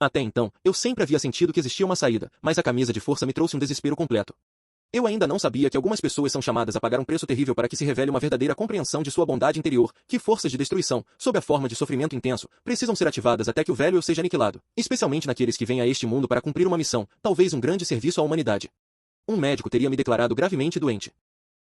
Até então, eu sempre havia sentido que existia uma saída, mas a camisa de força me trouxe um desespero completo. Eu ainda não sabia que algumas pessoas são chamadas a pagar um preço terrível para que se revele uma verdadeira compreensão de sua bondade interior, que forças de destruição, sob a forma de sofrimento intenso, precisam ser ativadas até que o velho eu seja aniquilado, especialmente naqueles que vêm a este mundo para cumprir uma missão, talvez um grande serviço à humanidade. Um médico teria me declarado gravemente doente.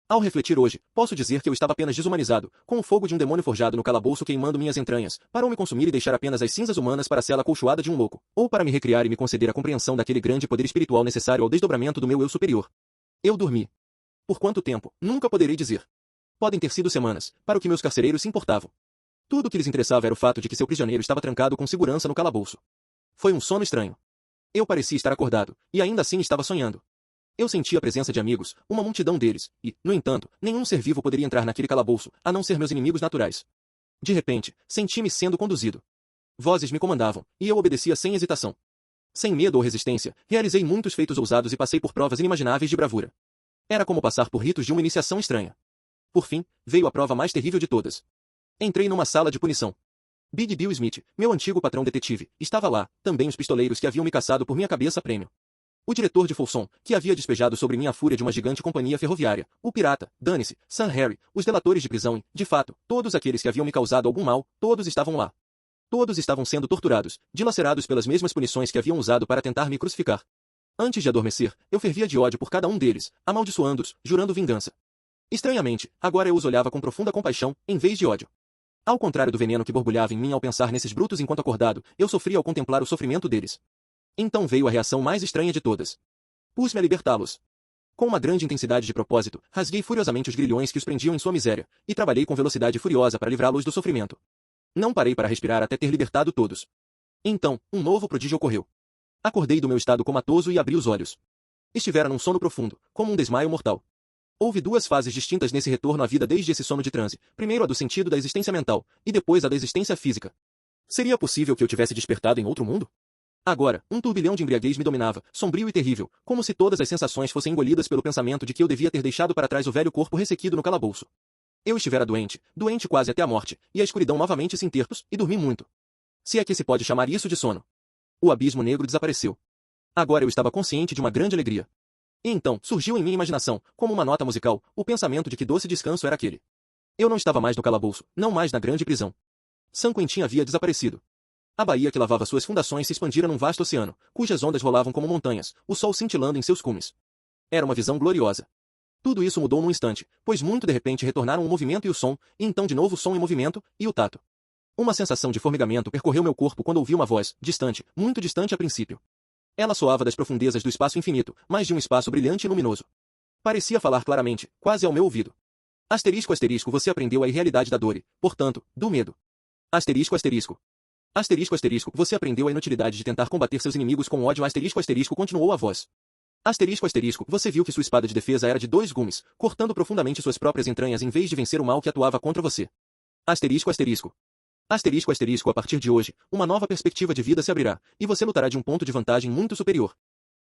Ao refletir hoje, posso dizer que eu estava apenas desumanizado, com o fogo de um demônio forjado no calabouço queimando minhas entranhas, para me consumir e deixar apenas as cinzas humanas para a cela acolchoada de um louco, ou para me recriar e me conceder a compreensão daquele grande poder espiritual necessário ao desdobramento do meu eu superior. Eu dormi. Por quanto tempo, nunca poderei dizer. Podem ter sido semanas, para o que meus carcereiros se importavam. Tudo o que lhes interessava era o fato de que seu prisioneiro estava trancado com segurança no calabouço. Foi um sono estranho. Eu parecia estar acordado, e ainda assim estava sonhando. Eu sentia a presença de amigos, uma multidão deles, e, no entanto, nenhum ser vivo poderia entrar naquele calabouço, a não ser meus inimigos naturais. De repente, senti-me sendo conduzido. Vozes me comandavam, e eu obedecia sem hesitação. Sem medo ou resistência, realizei muitos feitos ousados e passei por provas inimagináveis de bravura. Era como passar por ritos de uma iniciação estranha. Por fim, veio a prova mais terrível de todas. Entrei numa sala de punição. Big Bill Smith, meu antigo patrão detetive, estava lá, também os pistoleiros que haviam me caçado por minha cabeça a prêmio. O diretor de Folsom, que havia despejado sobre mim a fúria de uma gigante companhia ferroviária, o pirata, dane-se, Sam Harry, os delatores de prisão e, de fato, todos aqueles que haviam me causado algum mal, todos estavam lá. Todos estavam sendo torturados, dilacerados pelas mesmas punições que haviam usado para tentar me crucificar. Antes de adormecer, eu fervia de ódio por cada um deles, amaldiçoando-os, jurando vingança. Estranhamente, agora eu os olhava com profunda compaixão, em vez de ódio. Ao contrário do veneno que borbulhava em mim ao pensar nesses brutos enquanto acordado, eu sofria ao contemplar o sofrimento deles. Então veio a reação mais estranha de todas. Pus-me a libertá-los. Com uma grande intensidade de propósito, rasguei furiosamente os grilhões que os prendiam em sua miséria, e trabalhei com velocidade furiosa para livrá-los do sofrimento. Não parei para respirar até ter libertado todos. Então, um novo prodígio ocorreu. Acordei do meu estado comatoso e abri os olhos. Estivera num sono profundo, como um desmaio mortal. Houve duas fases distintas nesse retorno à vida desde esse sono de transe, primeiro a do sentido da existência mental, e depois a da existência física. Seria possível que eu tivesse despertado em outro mundo? Agora, um turbilhão de embriaguez me dominava, sombrio e terrível, como se todas as sensações fossem engolidas pelo pensamento de que eu devia ter deixado para trás o velho corpo ressequido no calabouço. Eu estivera doente, doente quase até a morte, e a escuridão novamente se interpôs, e dormi muito. Se é que se pode chamar isso de sono. O abismo negro desapareceu. Agora eu estava consciente de uma grande alegria. E então, surgiu em minha imaginação, como uma nota musical, o pensamento de que doce descanso era aquele. Eu não estava mais no calabouço, não mais na grande prisão. San Quentin havia desaparecido. A baía que lavava suas fundações se expandira num vasto oceano, cujas ondas rolavam como montanhas, o sol cintilando em seus cumes. Era uma visão gloriosa. Tudo isso mudou num instante, pois muito de repente retornaram o movimento e o som, e então de novo o som e movimento, e o tato. Uma sensação de formigamento percorreu meu corpo quando ouvi uma voz, distante, muito distante a princípio. Ela soava das profundezas do espaço infinito, mas de um espaço brilhante e luminoso. Parecia falar claramente, quase ao meu ouvido. Asterisco asterisco você aprendeu a irrealidade da dor e, portanto, do medo. Asterisco asterisco. Asterisco asterisco você aprendeu a inutilidade de tentar combater seus inimigos com ódio asterisco asterisco continuou a voz. Asterisco asterisco você viu que sua espada de defesa era de 2 gumes, cortando profundamente suas próprias entranhas em vez de vencer o mal que atuava contra você. Asterisco asterisco. Asterisco asterisco a partir de hoje, uma nova perspectiva de vida se abrirá, e você lutará de um ponto de vantagem muito superior.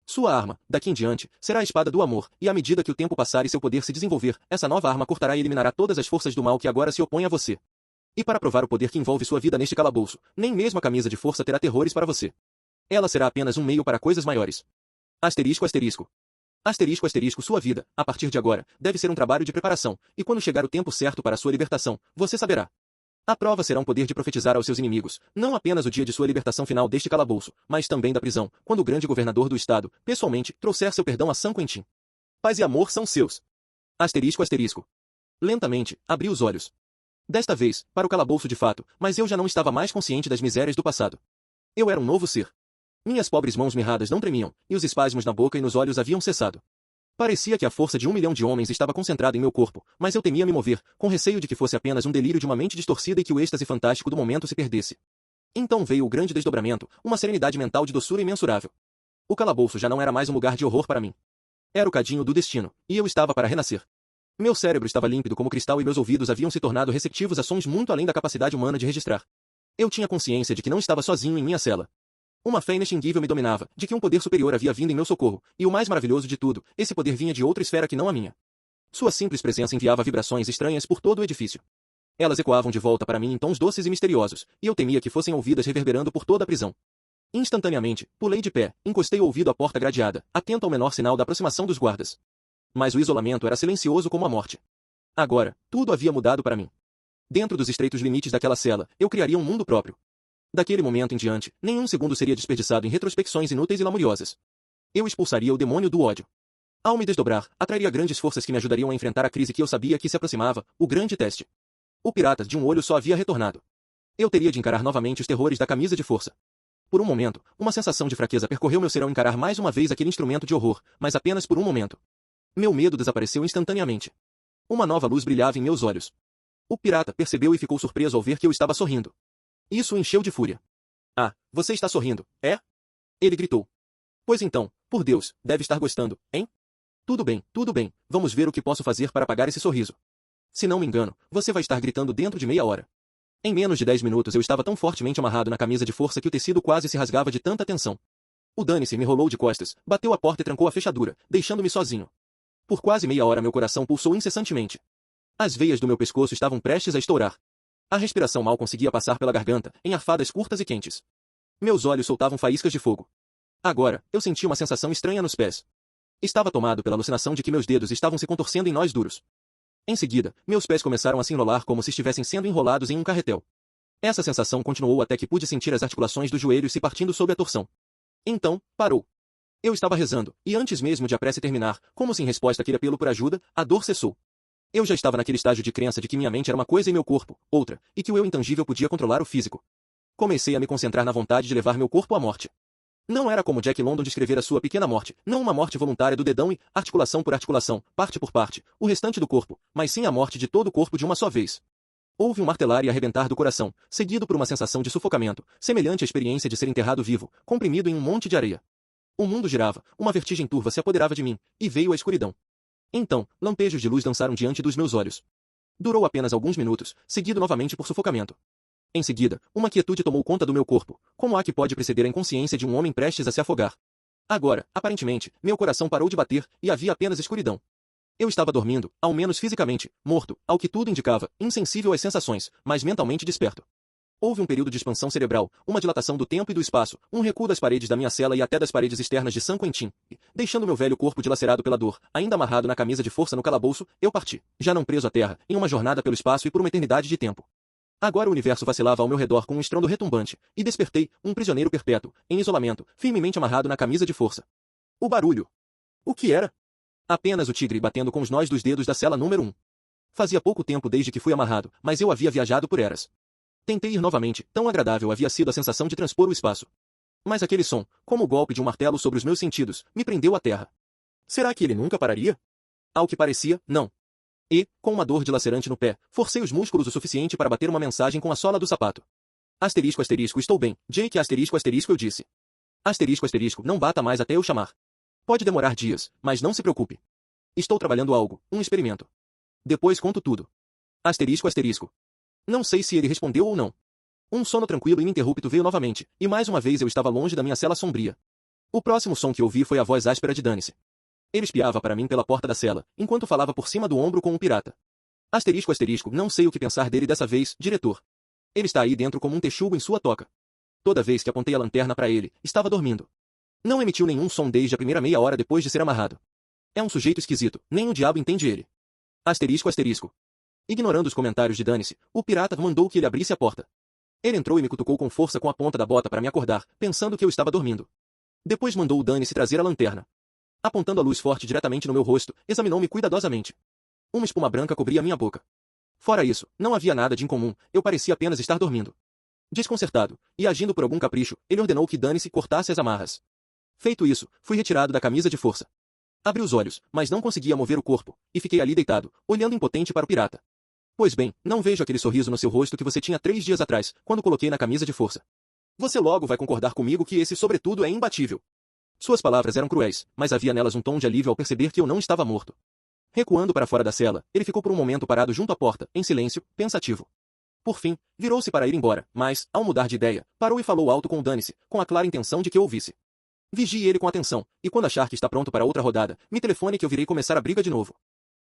Sua arma, daqui em diante, será a espada do amor, e à medida que o tempo passar e seu poder se desenvolver, essa nova arma cortará e eliminará todas as forças do mal que agora se opõem a você. E para provar o poder que envolve sua vida neste calabouço, nem mesmo a camisa de força terá terrores para você. Ela será apenas um meio para coisas maiores. Asterisco asterisco. Asterisco asterisco sua vida, a partir de agora, deve ser um trabalho de preparação, e quando chegar o tempo certo para sua libertação, você saberá. A prova será um poder de profetizar aos seus inimigos, não apenas o dia de sua libertação final deste calabouço, mas também da prisão, quando o grande governador do estado, pessoalmente, trouxer seu perdão a San Quentin. Paz e amor são seus. Asterisco asterisco. Lentamente, abri os olhos. Desta vez, para o calabouço de fato, mas eu já não estava mais consciente das misérias do passado. Eu era um novo ser. Minhas pobres mãos mirradas não tremiam, e os espasmos na boca e nos olhos haviam cessado. Parecia que a força de 1 milhão de homens estava concentrada em meu corpo, mas eu temia me mover, com receio de que fosse apenas um delírio de uma mente distorcida e que o êxtase fantástico do momento se perdesse. Então veio o grande desdobramento, uma serenidade mental de doçura imensurável. O calabouço já não era mais um lugar de horror para mim. Era o cadinho do destino, e eu estava para renascer. Meu cérebro estava límpido como cristal e meus ouvidos haviam se tornado receptivos a sons muito além da capacidade humana de registrar. Eu tinha consciência de que não estava sozinho em minha cela. Uma fé inextinguível me dominava, de que um poder superior havia vindo em meu socorro, e o mais maravilhoso de tudo, esse poder vinha de outra esfera que não a minha. Sua simples presença enviava vibrações estranhas por todo o edifício. Elas ecoavam de volta para mim em tons doces e misteriosos, e eu temia que fossem ouvidas reverberando por toda a prisão. Instantaneamente, pulei de pé, encostei o ouvido à porta gradeada, atento ao menor sinal da aproximação dos guardas. Mas o isolamento era silencioso como a morte. Agora, tudo havia mudado para mim. Dentro dos estreitos limites daquela cela, eu criaria um mundo próprio. Daquele momento em diante, nenhum segundo seria desperdiçado em retrospecções inúteis e lamuriosas. Eu expulsaria o demônio do ódio. Ao me desdobrar, atrairia grandes forças que me ajudariam a enfrentar a crise que eu sabia que se aproximava, o grande teste. O pirata de um olho só havia retornado. Eu teria de encarar novamente os terrores da camisa de força. Por um momento, uma sensação de fraqueza percorreu meu ser ao encarar mais uma vez aquele instrumento de horror, mas apenas por um momento. Meu medo desapareceu instantaneamente. Uma nova luz brilhava em meus olhos. O pirata percebeu e ficou surpreso ao ver que eu estava sorrindo. Isso o encheu de fúria. Ah, você está sorrindo, é? Ele gritou. Pois então, por Deus, deve estar gostando, hein? Tudo bem, vamos ver o que posso fazer para apagar esse sorriso. Se não me engano, você vai estar gritando dentro de meia hora. Em menos de 10 minutos eu estava tão fortemente amarrado na camisa de força que o tecido quase se rasgava de tanta tensão. O dane-se me rolou de costas, bateu a porta e trancou a fechadura, deixando-me sozinho. Por quase meia hora meu coração pulsou incessantemente. As veias do meu pescoço estavam prestes a estourar. A respiração mal conseguia passar pela garganta, em arfadas curtas e quentes. Meus olhos soltavam faíscas de fogo. Agora, eu sentia uma sensação estranha nos pés. Estava tomado pela alucinação de que meus dedos estavam se contorcendo em nós duros. Em seguida, meus pés começaram a se enrolar como se estivessem sendo enrolados em um carretel. Essa sensação continuou até que pude sentir as articulações dos joelhos se partindo sob a torção. Então, parou. Eu estava rezando, e antes mesmo de a prece terminar, como se em resposta àquele apelo por ajuda, a dor cessou. Eu já estava naquele estágio de crença de que minha mente era uma coisa e meu corpo, outra, e que o eu intangível podia controlar o físico. Comecei a me concentrar na vontade de levar meu corpo à morte. Não era como Jack London descrever a sua pequena morte, não uma morte voluntária do dedão e, articulação por articulação, parte por parte, o restante do corpo, mas sim a morte de todo o corpo de uma só vez. Houve um martelar e arrebentar do coração, seguido por uma sensação de sufocamento, semelhante à experiência de ser enterrado vivo, comprimido em um monte de areia. O mundo girava, uma vertigem turva se apoderava de mim, e veio a escuridão. Então, lampejos de luz dançaram diante dos meus olhos. Durou apenas alguns minutos, seguido novamente por sufocamento. Em seguida, uma quietude tomou conta do meu corpo, como há que pode preceder a inconsciência de um homem prestes a se afogar. Agora, aparentemente, meu coração parou de bater, e havia apenas escuridão. Eu estava dormindo, ao menos fisicamente, morto, ao que tudo indicava, insensível às sensações, mas mentalmente desperto. Houve um período de expansão cerebral, uma dilatação do tempo e do espaço, um recuo das paredes da minha cela e até das paredes externas de San Quentin, e, deixando meu velho corpo dilacerado pela dor, ainda amarrado na camisa de força no calabouço, eu parti, já não preso à terra, em uma jornada pelo espaço e por uma eternidade de tempo. Agora o universo vacilava ao meu redor com um estrondo retumbante, e despertei, um prisioneiro perpétuo, em isolamento, firmemente amarrado na camisa de força. O barulho. O que era? Apenas o tigre batendo com os nós dos dedos da cela número 1. Fazia pouco tempo desde que fui amarrado, mas eu havia viajado por eras. Tentei ir novamente, tão agradável havia sido a sensação de transpor o espaço. Mas aquele som, como o golpe de um martelo sobre os meus sentidos, me prendeu à terra. Será que ele nunca pararia? Ao que parecia, não. E, com uma dor dilacerante no pé, forcei os músculos o suficiente para bater uma mensagem com a sola do sapato. Asterisco, asterisco, estou bem, Jake, asterisco, asterisco, eu disse. Asterisco, asterisco, não bata mais até eu chamar. Pode demorar dias, mas não se preocupe. Estou trabalhando algo, um experimento. Depois conto tudo. Asterisco, asterisco. Não sei se ele respondeu ou não. Um sono tranquilo e ininterrupto veio novamente, e mais uma vez eu estava longe da minha cela sombria. O próximo som que ouvi foi a voz áspera de Dane-se. Ele espiava para mim pela porta da cela, enquanto falava por cima do ombro com um pirata. Asterisco, asterisco, não sei o que pensar dele dessa vez, diretor. Ele está aí dentro como um texugo em sua toca. Toda vez que apontei a lanterna para ele, estava dormindo. Não emitiu nenhum som desde a primeira meia hora depois de ser amarrado. É um sujeito esquisito, nem o diabo entende ele. Asterisco, asterisco. Ignorando os comentários de Dane-se, o pirata mandou que ele abrisse a porta. Ele entrou e me cutucou com força com a ponta da bota para me acordar, pensando que eu estava dormindo. Depois mandou o Dane-se trazer a lanterna. Apontando a luz forte diretamente no meu rosto, examinou-me cuidadosamente. Uma espuma branca cobria minha boca. Fora isso, não havia nada de incomum, eu parecia apenas estar dormindo. Desconcertado, e agindo por algum capricho, ele ordenou que Dane-se cortasse as amarras. Feito isso, fui retirado da camisa de força. Abri os olhos, mas não conseguia mover o corpo, e fiquei ali deitado, olhando impotente para o pirata. Pois bem, não vejo aquele sorriso no seu rosto que você tinha 3 dias atrás, quando coloquei na camisa de força. Você logo vai concordar comigo que esse sobretudo é imbatível. Suas palavras eram cruéis, mas havia nelas um tom de alívio ao perceber que eu não estava morto. Recuando para fora da cela, ele ficou por um momento parado junto à porta, em silêncio, pensativo. Por fim, virou-se para ir embora, mas, ao mudar de ideia, parou e falou alto com Dane-se, com a clara intenção de que eu ouvisse. Vigie ele com atenção, e quando achar que está pronto para outra rodada, me telefone que eu virei começar a briga de novo.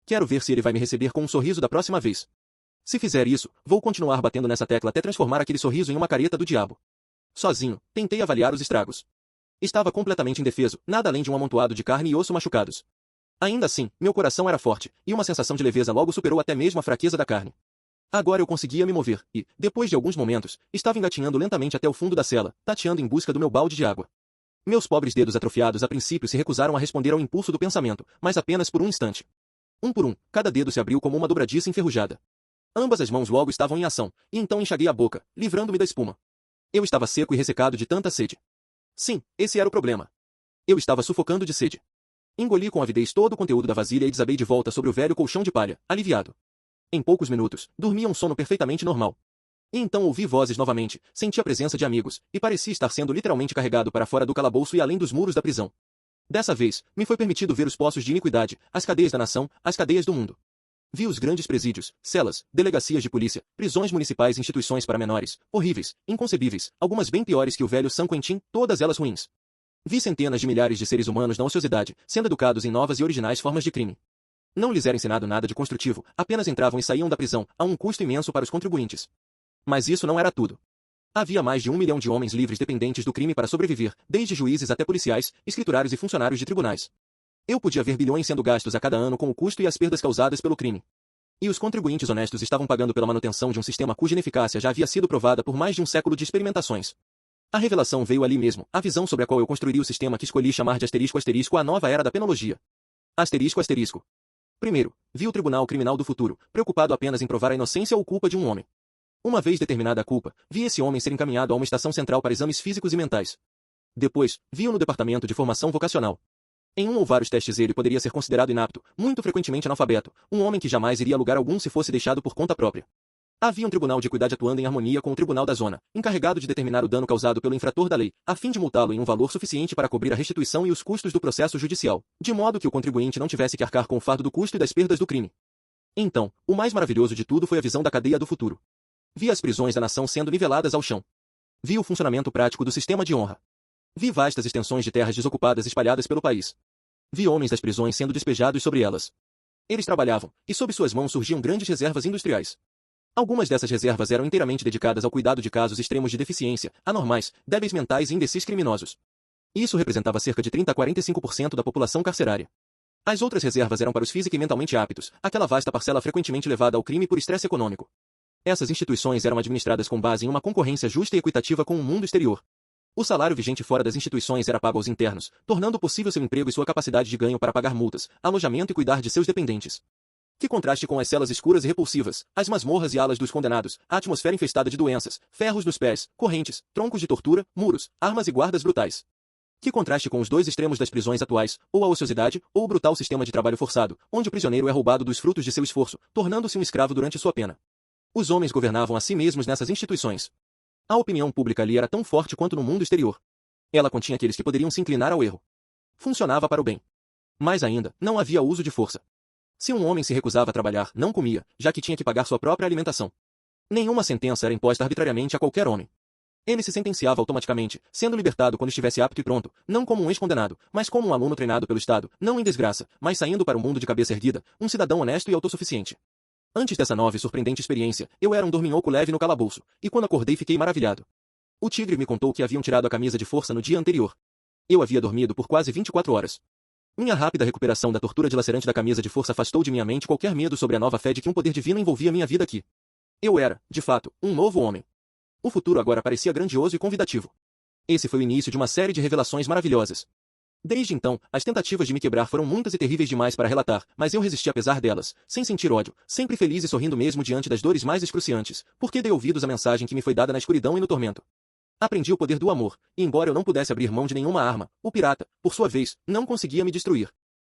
Quero ver se ele vai me receber com um sorriso da próxima vez. Se fizer isso, vou continuar batendo nessa tecla até transformar aquele sorriso em uma careta do diabo. Sozinho, tentei avaliar os estragos. Estava completamente indefeso, nada além de um amontoado de carne e osso machucados. Ainda assim, meu coração era forte, e uma sensação de leveza logo superou até mesmo a fraqueza da carne. Agora eu conseguia me mover, e, depois de alguns momentos, estava engatinhando lentamente até o fundo da cela, tateando em busca do meu balde de água. Meus pobres dedos atrofiados a princípio se recusaram a responder ao impulso do pensamento, mas apenas por um instante. Um por um, cada dedo se abriu como uma dobradiça enferrujada. Ambas as mãos logo estavam em ação, e então enxaguei a boca, livrando-me da espuma. Eu estava seco e ressecado de tanta sede. Sim, esse era o problema. Eu estava sufocando de sede. Engoli com avidez todo o conteúdo da vasilha e desabei de volta sobre o velho colchão de palha, aliviado. Em poucos minutos, dormia um sono perfeitamente normal. E então ouvi vozes novamente, senti a presença de amigos, e parecia estar sendo literalmente carregado para fora do calabouço e além dos muros da prisão. Dessa vez, me foi permitido ver os poços de iniquidade, as cadeias da nação, as cadeias do mundo. Vi os grandes presídios, celas, delegacias de polícia, prisões municipais e instituições para menores, horríveis, inconcebíveis, algumas bem piores que o velho San Quentin, todas elas ruins. Vi centenas de milhares de seres humanos na ociosidade, sendo educados em novas e originais formas de crime. Não lhes era ensinado nada de construtivo, apenas entravam e saíam da prisão, a um custo imenso para os contribuintes. Mas isso não era tudo. Havia mais de 1 milhão de homens livres dependentes do crime para sobreviver, desde juízes até policiais, escriturários e funcionários de tribunais. Eu podia ver bilhões sendo gastos a cada ano com o custo e as perdas causadas pelo crime. E os contribuintes honestos estavam pagando pela manutenção de um sistema cuja ineficácia já havia sido provada por mais de um século de experimentações. A revelação veio ali mesmo, a visão sobre a qual eu construiria o sistema que escolhi chamar de *** a nova era da penologia. ***. Primeiro, vi o Tribunal Criminal do Futuro, preocupado apenas em provar a inocência ou culpa de um homem. Uma vez determinada a culpa, vi esse homem ser encaminhado a uma estação central para exames físicos e mentais. Depois, vi-o no Departamento de Formação Vocacional. Em um ou vários testes ele poderia ser considerado inapto, muito frequentemente analfabeto, um homem que jamais iria a lugar algum se fosse deixado por conta própria. Havia um tribunal de equidade atuando em harmonia com o Tribunal da Zona, encarregado de determinar o dano causado pelo infrator da lei, a fim de multá-lo em um valor suficiente para cobrir a restituição e os custos do processo judicial, de modo que o contribuinte não tivesse que arcar com o fardo do custo e das perdas do crime. Então, o mais maravilhoso de tudo foi a visão da cadeia do futuro. Vi as prisões da nação sendo niveladas ao chão. Vi o funcionamento prático do sistema de honra. Vi vastas extensões de terras desocupadas espalhadas pelo país. Vi homens das prisões sendo despejados sobre elas. Eles trabalhavam, e sob suas mãos surgiam grandes reservas industriais. Algumas dessas reservas eram inteiramente dedicadas ao cuidado de casos extremos de deficiência, anormais, débeis mentais e imbecis criminosos. Isso representava cerca de 30 a 45% da população carcerária. As outras reservas eram para os física e mentalmente aptos, aquela vasta parcela frequentemente levada ao crime por estresse econômico. Essas instituições eram administradas com base em uma concorrência justa e equitativa com o mundo exterior. O salário vigente fora das instituições era pago aos internos, tornando possível seu emprego e sua capacidade de ganho para pagar multas, alojamento e cuidar de seus dependentes. Que contraste com as celas escuras e repulsivas, as masmorras e alas dos condenados, a atmosfera infestada de doenças, ferros nos pés, correntes, troncos de tortura, muros, armas e guardas brutais. Que contraste com os dois extremos das prisões atuais, ou a ociosidade, ou o brutal sistema de trabalho forçado, onde o prisioneiro é roubado dos frutos de seu esforço, tornando-se um escravo durante sua pena. Os homens governavam a si mesmos nessas instituições. A opinião pública ali era tão forte quanto no mundo exterior. Ela continha aqueles que poderiam se inclinar ao erro. Funcionava para o bem. Mais ainda, não havia uso de força. Se um homem se recusava a trabalhar, não comia, já que tinha que pagar sua própria alimentação. Nenhuma sentença era imposta arbitrariamente a qualquer homem. Ele se sentenciava automaticamente, sendo libertado quando estivesse apto e pronto, não como um ex-condenado, mas como um aluno treinado pelo Estado, não em desgraça, mas saindo para o mundo de cabeça erguida, um cidadão honesto e autossuficiente. Antes dessa nova e surpreendente experiência, eu era um dorminhoco leve no calabouço, e quando acordei fiquei maravilhado. O tigre me contou que haviam tirado a camisa de força no dia anterior. Eu havia dormido por quase 24 horas. Minha rápida recuperação da tortura dilacerante da camisa de força afastou de minha mente qualquer medo sobre a nova fé de que um poder divino envolvia minha vida aqui. Eu era, de fato, um novo homem. O futuro agora parecia grandioso e convidativo. Esse foi o início de uma série de revelações maravilhosas. Desde então, as tentativas de me quebrar foram muitas e terríveis demais para relatar, mas eu resisti apesar delas, sem sentir ódio, sempre feliz e sorrindo mesmo diante das dores mais excruciantes, porque dei ouvidos à mensagem que me foi dada na escuridão e no tormento. Aprendi o poder do amor, e embora eu não pudesse abrir mão de nenhuma arma, o pirata, por sua vez, não conseguia me destruir.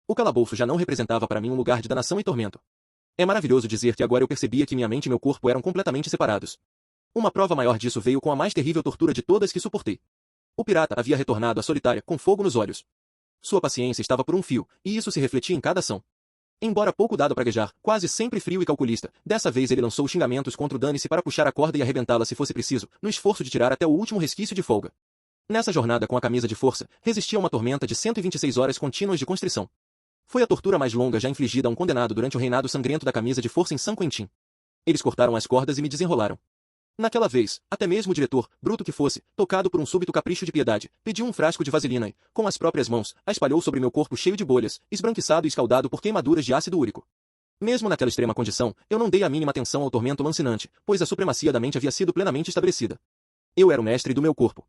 O calabouço já não representava para mim um lugar de danação e tormento. É maravilhoso dizer que agora eu percebia que minha mente e meu corpo eram completamente separados. Uma prova maior disso veio com a mais terrível tortura de todas que suportei. O pirata havia retornado à solitária, com fogo nos olhos. Sua paciência estava por um fio, e isso se refletia em cada ação. Embora pouco dado a praguejar, quase sempre frio e calculista, dessa vez ele lançou xingamentos contra o dane-se para puxar a corda e arrebentá-la se fosse preciso, no esforço de tirar até o último resquício de folga. Nessa jornada com a camisa de força, resistia a uma tormenta de 126 horas contínuas de constrição. Foi a tortura mais longa já infligida a um condenado durante o reinado sangrento da camisa de força em San Quentin. Eles cortaram as cordas e me desenrolaram. Naquela vez, até mesmo o diretor, bruto que fosse, tocado por um súbito capricho de piedade, pediu um frasco de vaselina e, com as próprias mãos, a espalhou sobre meu corpo cheio de bolhas, esbranquiçado e escaldado por queimaduras de ácido úrico. Mesmo naquela extrema condição, eu não dei a mínima atenção ao tormento lancinante, pois a supremacia da mente havia sido plenamente estabelecida. Eu era o mestre do meu corpo.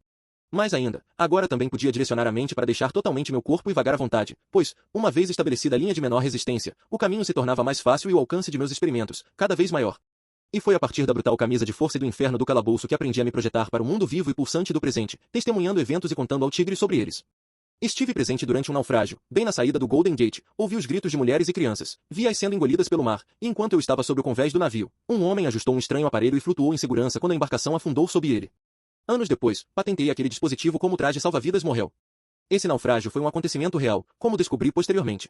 Mais ainda, agora também podia direcionar a mente para deixar totalmente meu corpo e vagar à vontade, pois, uma vez estabelecida a linha de menor resistência, o caminho se tornava mais fácil e o alcance de meus experimentos, cada vez maior. E foi a partir da brutal camisa de força e do inferno do calabouço que aprendi a me projetar para o mundo vivo e pulsante do presente, testemunhando eventos e contando ao tigre sobre eles. Estive presente durante um naufrágio, bem na saída do Golden Gate, ouvi os gritos de mulheres e crianças, vi-as sendo engolidas pelo mar, e enquanto eu estava sobre o convés do navio, um homem ajustou um estranho aparelho e flutuou em segurança quando a embarcação afundou sob ele. Anos depois, patentei aquele dispositivo como traje salva-vidas morrel. Esse naufrágio foi um acontecimento real, como descobri posteriormente.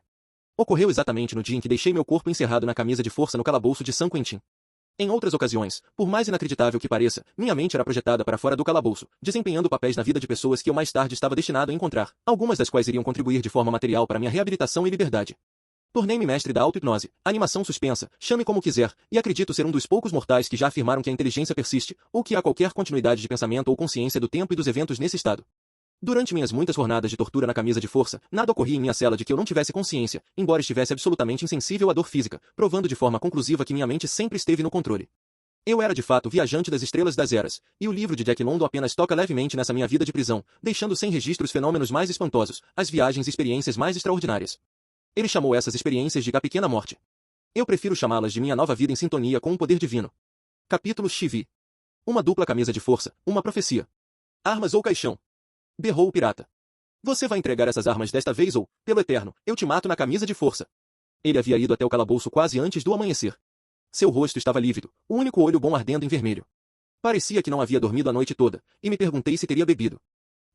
Ocorreu exatamente no dia em que deixei meu corpo encerrado na camisa de força no calabouço de San Quentin. Em outras ocasiões, por mais inacreditável que pareça, minha mente era projetada para fora do calabouço, desempenhando papéis na vida de pessoas que eu mais tarde estava destinado a encontrar, algumas das quais iriam contribuir de forma material para minha reabilitação e liberdade. Tornei-me mestre da auto-hipnose, animação suspensa, chame como quiser, e acredito ser um dos poucos mortais que já afirmaram que a inteligência persiste, ou que há qualquer continuidade de pensamento ou consciência do tempo e dos eventos nesse estado. Durante minhas muitas jornadas de tortura na camisa de força, nada ocorria em minha cela de que eu não tivesse consciência, embora estivesse absolutamente insensível à dor física, provando de forma conclusiva que minha mente sempre esteve no controle. Eu era de fato viajante das estrelas das eras, e o livro de Jack London apenas toca levemente nessa minha vida de prisão, deixando sem registro os fenômenos mais espantosos, as viagens e experiências mais extraordinárias. Ele chamou essas experiências de A Pequena Morte. Eu prefiro chamá-las de minha nova vida em sintonia com o poder divino. Capítulo XV. Uma dupla camisa de força, uma profecia. Armas ou caixão? Berrou o pirata. Você vai entregar essas armas desta vez ou, pelo eterno, eu te mato na camisa de força. Ele havia ido até o calabouço quase antes do amanhecer. Seu rosto estava lívido, o único olho bom ardendo em vermelho. Parecia que não havia dormido a noite toda, e me perguntei se teria bebido.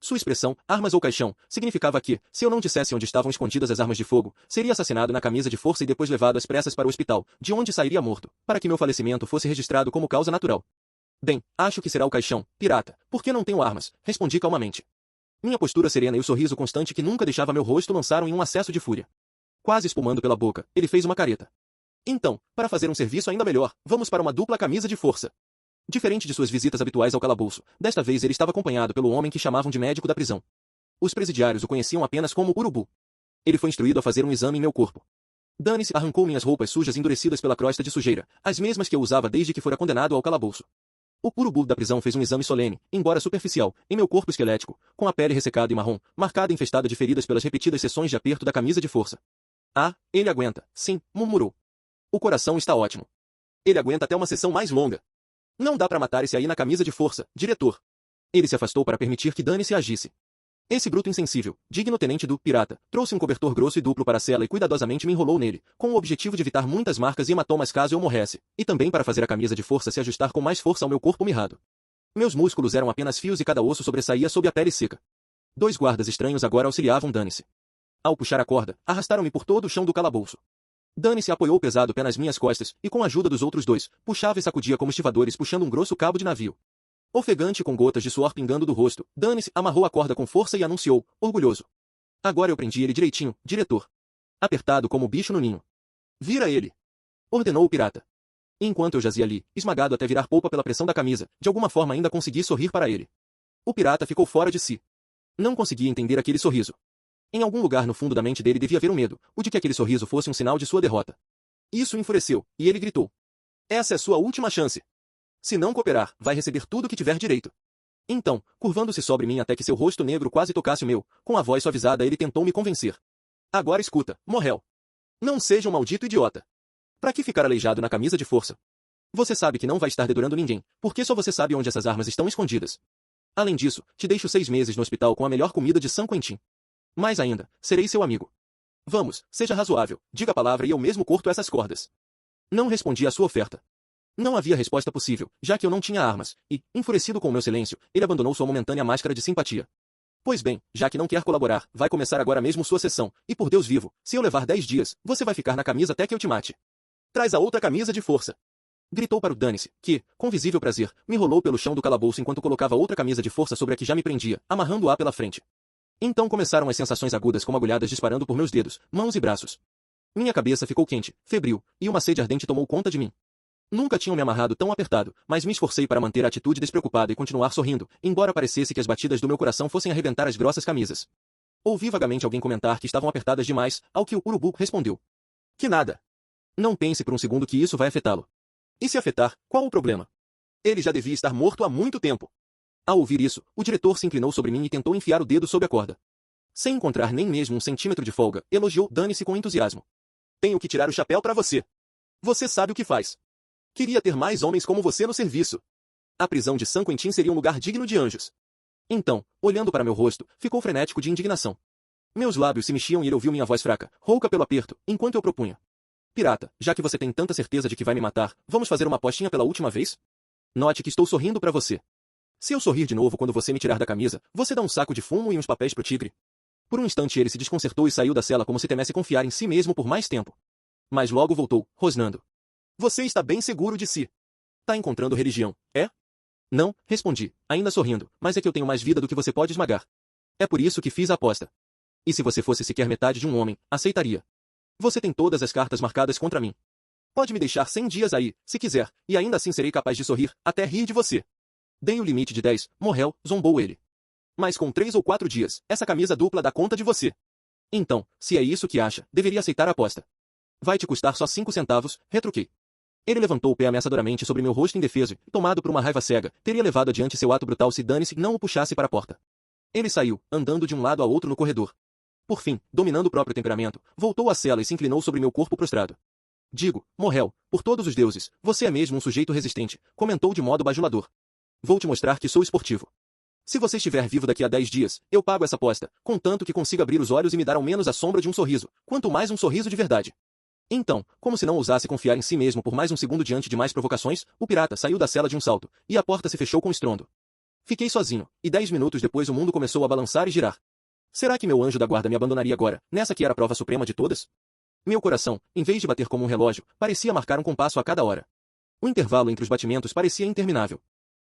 Sua expressão, armas ou caixão, significava que, se eu não dissesse onde estavam escondidas as armas de fogo, seria assassinado na camisa de força e depois levado às pressas para o hospital, de onde sairia morto, para que meu falecimento fosse registrado como causa natural. Bem, acho que será o caixão, pirata, porque não tenho armas, respondi calmamente. Minha postura serena e o sorriso constante que nunca deixava meu rosto lançaram em um acesso de fúria. Quase espumando pela boca, ele fez uma careta. Então, para fazer um serviço ainda melhor, vamos para uma dupla camisa de força. Diferente de suas visitas habituais ao calabouço, desta vez ele estava acompanhado pelo homem que chamavam de médico da prisão. Os presidiários o conheciam apenas como Urubu. Ele foi instruído a fazer um exame em meu corpo. Dane-se arrancou minhas roupas sujas endurecidas pela crosta de sujeira, as mesmas que eu usava desde que fora condenado ao calabouço. O Urubu da prisão fez um exame solene, embora superficial, em meu corpo esquelético, com a pele ressecada e marrom, marcada e infestada de feridas pelas repetidas sessões de aperto da camisa de força. Ah, ele aguenta, sim, murmurou. O coração está ótimo. Ele aguenta até uma sessão mais longa. Não dá para matar esse aí na camisa de força, diretor. Ele se afastou para permitir que Dane-se agisse. Esse bruto insensível, digno tenente do pirata, trouxe um cobertor grosso e duplo para a cela e cuidadosamente me enrolou nele, com o objetivo de evitar muitas marcas e hematomas caso eu morresse, e também para fazer a camisa de força se ajustar com mais força ao meu corpo mirrado. Meus músculos eram apenas fios e cada osso sobressaía sob a pele seca. 2 guardas estranhos agora auxiliavam Dane-se. Ao puxar a corda, arrastaram-me por todo o chão do calabouço. Dane-se apoiou o pesado pé nas minhas costas, e com a ajuda dos outros 2, puxava e sacudia como estivadores puxando um grosso cabo de navio. Ofegante com gotas de suor pingando do rosto, Dane-se amarrou a corda com força e anunciou, orgulhoso. Agora eu prendi ele direitinho, diretor. Apertado como bicho no ninho. Vira ele! Ordenou o pirata. Enquanto eu jazia ali, esmagado até virar polpa pela pressão da camisa, de alguma forma ainda consegui sorrir para ele. O pirata ficou fora de si. Não conseguia entender aquele sorriso. Em algum lugar no fundo da mente dele devia haver um medo, o de que aquele sorriso fosse um sinal de sua derrota. Isso o enfureceu, e ele gritou. Essa é sua última chance. Se não cooperar, vai receber tudo o que tiver direito. Então, curvando-se sobre mim até que seu rosto negro quase tocasse o meu, com a voz suavizada ele tentou me convencer. Agora escuta, morrel. Não seja um maldito idiota. Pra que ficar aleijado na camisa de força? Você sabe que não vai estar dedurando ninguém, porque só você sabe onde essas armas estão escondidas. Além disso, te deixo 6 meses no hospital com a melhor comida de San Quentin. Mais ainda, serei seu amigo. Vamos, seja razoável, diga a palavra e eu mesmo corto essas cordas. Não respondi à sua oferta. Não havia resposta possível, já que eu não tinha armas, e, enfurecido com o meu silêncio, ele abandonou sua momentânea máscara de simpatia. Pois bem, já que não quer colaborar, vai começar agora mesmo sua sessão, e por Deus vivo, se eu levar 10 dias, você vai ficar na camisa até que eu te mate. Traz a outra camisa de força. Gritou para o Dane-se, que, com visível prazer, me rolou pelo chão do calabouço enquanto colocava outra camisa de força sobre a que já me prendia, amarrando-a pela frente. Então começaram as sensações agudas como agulhadas disparando por meus dedos, mãos e braços. Minha cabeça ficou quente, febril, e uma sede ardente tomou conta de mim. Nunca tinham me amarrado tão apertado, mas me esforcei para manter a atitude despreocupada e continuar sorrindo, embora parecesse que as batidas do meu coração fossem arrebentar as grossas camisas. Ouvi vagamente alguém comentar que estavam apertadas demais, ao que o urubu respondeu: que nada. Não pense por um segundo que isso vai afetá-lo. E se afetar, qual o problema? Ele já devia estar morto há muito tempo. Ao ouvir isso, o diretor se inclinou sobre mim e tentou enfiar o dedo sob a corda. Sem encontrar nem mesmo um centímetro de folga, elogiou Dane-se com entusiasmo. Tenho que tirar o chapéu para você. Você sabe o que faz. Queria ter mais homens como você no serviço. A prisão de San Quentin seria um lugar digno de anjos. Então, olhando para meu rosto, ficou frenético de indignação. Meus lábios se mexiam e ele ouviu minha voz fraca, rouca pelo aperto, enquanto eu propunha: pirata, já que você tem tanta certeza de que vai me matar, vamos fazer uma apostinha pela última vez? Note que estou sorrindo para você. Se eu sorrir de novo quando você me tirar da camisa, você dá um saco de fumo e uns papéis pro tigre. Por um instante ele se desconcertou e saiu da cela como se temesse confiar em si mesmo por mais tempo. Mas logo voltou, rosnando. Você está bem seguro de si. Tá encontrando religião, é? Não, respondi, ainda sorrindo, mas é que eu tenho mais vida do que você pode esmagar. É por isso que fiz a aposta. E se você fosse sequer metade de um homem, aceitaria. Você tem todas as cartas marcadas contra mim. Pode me deixar 100 dias aí, se quiser, e ainda assim serei capaz de sorrir, até rir de você. Dei o limite de 10, morreu, zombou ele. Mas com 3 ou 4 dias, essa camisa dupla dá conta de você. Então, se é isso que acha, deveria aceitar a aposta. Vai te custar só 5 centavos, retruquei. Ele levantou o pé ameaçadoramente sobre meu rosto indefeso e, tomado por uma raiva cega, teria levado adiante seu ato brutal se Dane-se não o puxasse para a porta. Ele saiu, andando de um lado ao outro no corredor. Por fim, dominando o próprio temperamento, voltou à cela e se inclinou sobre meu corpo prostrado. Digo, Morrel, por todos os deuses, você é mesmo um sujeito resistente, comentou de modo bajulador. Vou te mostrar que sou esportivo. Se você estiver vivo daqui a 10 dias, eu pago essa aposta, contanto que consiga abrir os olhos e me dar ao menos a sombra de um sorriso, quanto mais um sorriso de verdade. Então, como se não ousasse confiar em si mesmo por mais um segundo diante de mais provocações, o pirata saiu da cela de um salto, e a porta se fechou com estrondo. Fiquei sozinho, e 10 minutos depois o mundo começou a balançar e girar. Será que meu anjo da guarda me abandonaria agora, nessa que era a prova suprema de todas? Meu coração, em vez de bater como um relógio, parecia marcar um compasso a cada hora. O intervalo entre os batimentos parecia interminável.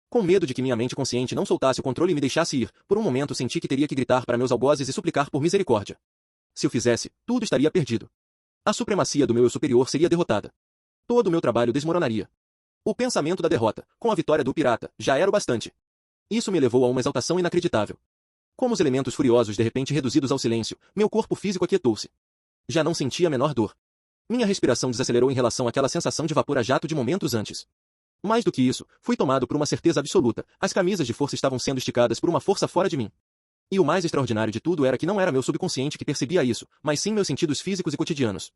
Com medo de que minha mente consciente não soltasse o controle e me deixasse ir, por um momento senti que teria que gritar para meus algozes e suplicar por misericórdia. Se o fizesse, tudo estaria perdido. A supremacia do meu eu superior seria derrotada. Todo o meu trabalho desmoronaria. O pensamento da derrota, com a vitória do pirata, já era o bastante. Isso me levou a uma exaltação inacreditável. Como os elementos furiosos de repente reduzidos ao silêncio, meu corpo físico aquietou-se. Já não sentia a menor dor. Minha respiração desacelerou em relação àquela sensação de vapor a jato de momentos antes. Mais do que isso, fui tomado por uma certeza absoluta, as camisas de força estavam sendo esticadas por uma força fora de mim. E o mais extraordinário de tudo era que não era meu subconsciente que percebia isso, mas sim meus sentidos físicos e cotidianos.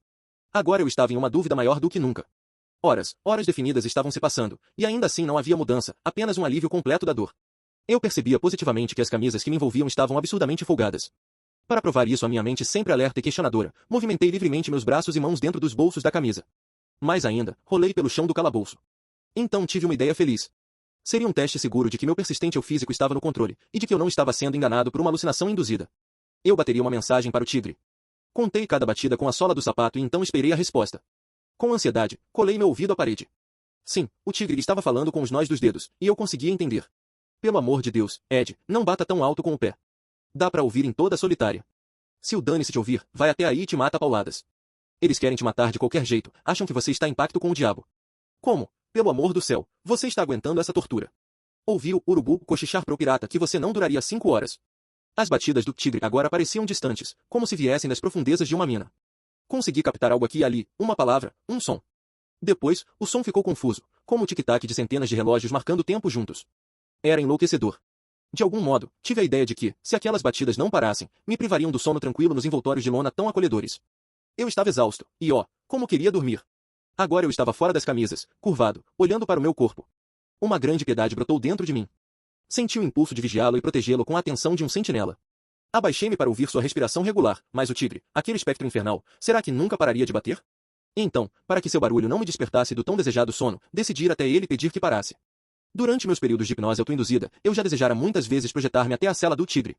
Agora eu estava em uma dúvida maior do que nunca. Horas definidas estavam se passando, e ainda assim não havia mudança, apenas um alívio completo da dor. Eu percebia positivamente que as camisas que me envolviam estavam absurdamente folgadas. Para provar isso a minha mente sempre alerta e questionadora, movimentei livremente meus braços e mãos dentro dos bolsos da camisa. Mais ainda, rolei pelo chão do calabouço. Então tive uma ideia feliz. Seria um teste seguro de que meu persistente eu físico estava no controle, e de que eu não estava sendo enganado por uma alucinação induzida. Eu bateria uma mensagem para o tigre. Contei cada batida com a sola do sapato e então esperei a resposta. Com ansiedade, colei meu ouvido à parede. Sim, o tigre estava falando com os nós dos dedos, e eu conseguia entender. Pelo amor de Deus, Ed, não bata tão alto com o pé. Dá para ouvir em toda a solitária. Se o Dane-se te ouvir, vai até aí e te mata a pauladas. Eles querem te matar de qualquer jeito, acham que você está em pacto com o diabo. Como? Pelo amor do céu, você está aguentando essa tortura. Ouvi o urubu cochichar para o pirata que você não duraria 5 horas. As batidas do tigre agora pareciam distantes, como se viessem das profundezas de uma mina. Consegui captar algo aqui e ali, uma palavra, um som. Depois, o som ficou confuso, como o tic-tac de centenas de relógios marcando tempo juntos. Era enlouquecedor. De algum modo, tive a ideia de que, se aquelas batidas não parassem, me privariam do sono tranquilo nos envoltórios de lona tão acolhedores. Eu estava exausto, e como queria dormir. Agora eu estava fora das camisas, curvado, olhando para o meu corpo. Uma grande piedade brotou dentro de mim. Senti o impulso de vigiá-lo e protegê-lo com a atenção de um sentinela. Abaixei-me para ouvir sua respiração regular, mas o tigre, aquele espectro infernal, será que nunca pararia de bater? Então, para que seu barulho não me despertasse do tão desejado sono, decidi ir até ele e pedir que parasse. Durante meus períodos de hipnose autoinduzida, eu já desejara muitas vezes projetar-me até a cela do tigre.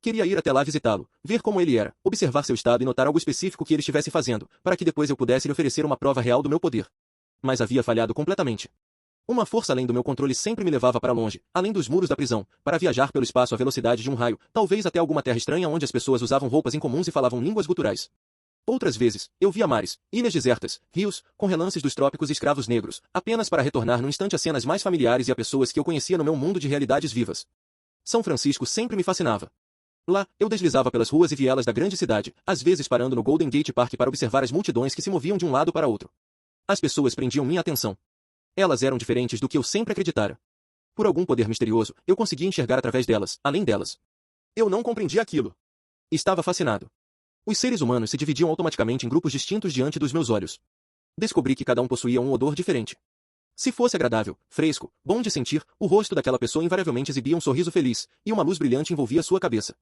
Queria ir até lá visitá-lo, ver como ele era, observar seu estado e notar algo específico que ele estivesse fazendo, para que depois eu pudesse lhe oferecer uma prova real do meu poder. Mas havia falhado completamente. Uma força além do meu controle sempre me levava para longe, além dos muros da prisão, para viajar pelo espaço à velocidade de um raio, talvez até alguma terra estranha onde as pessoas usavam roupas incomuns e falavam línguas guturais. Outras vezes, eu via mares, ilhas desertas, rios, com relances dos trópicos e escravos negros, apenas para retornar num instante a cenas mais familiares e a pessoas que eu conhecia no meu mundo de realidades vivas. São Francisco sempre me fascinava. Lá, eu deslizava pelas ruas e vielas da grande cidade, às vezes parando no Golden Gate Park para observar as multidões que se moviam de um lado para outro. As pessoas prendiam minha atenção. Elas eram diferentes do que eu sempre acreditara. Por algum poder misterioso, eu conseguia enxergar através delas, além delas. Eu não compreendia aquilo. Estava fascinado. Os seres humanos se dividiam automaticamente em grupos distintos diante dos meus olhos. Descobri que cada um possuía um odor diferente. Se fosse agradável, fresco, bom de sentir, o rosto daquela pessoa invariavelmente exibia um sorriso feliz, e uma luz brilhante envolvia sua cabeça.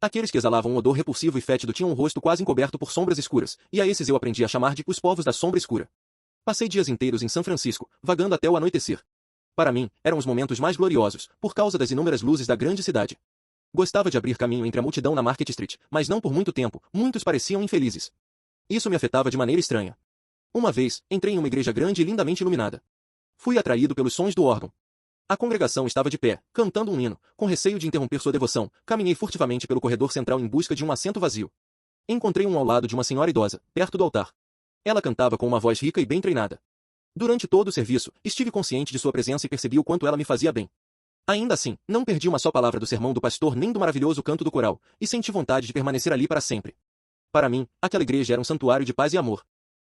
Aqueles que exalavam um odor repulsivo e fétido tinham um rosto quase encoberto por sombras escuras, e a esses eu aprendi a chamar de os povos da sombra escura. Passei dias inteiros em São Francisco, vagando até o anoitecer. Para mim, eram os momentos mais gloriosos, por causa das inúmeras luzes da grande cidade. Gostava de abrir caminho entre a multidão na Market Street, mas não por muito tempo, muitos pareciam infelizes. Isso me afetava de maneira estranha. Uma vez, entrei em uma igreja grande e lindamente iluminada. Fui atraído pelos sons do órgão. A congregação estava de pé, cantando um hino. Com receio de interromper sua devoção, caminhei furtivamente pelo corredor central em busca de um assento vazio. Encontrei um ao lado de uma senhora idosa, perto do altar. Ela cantava com uma voz rica e bem treinada. Durante todo o serviço, estive consciente de sua presença e percebi o quanto ela me fazia bem. Ainda assim, não perdi uma só palavra do sermão do pastor nem do maravilhoso canto do coral, e senti vontade de permanecer ali para sempre. Para mim, aquela igreja era um santuário de paz e amor.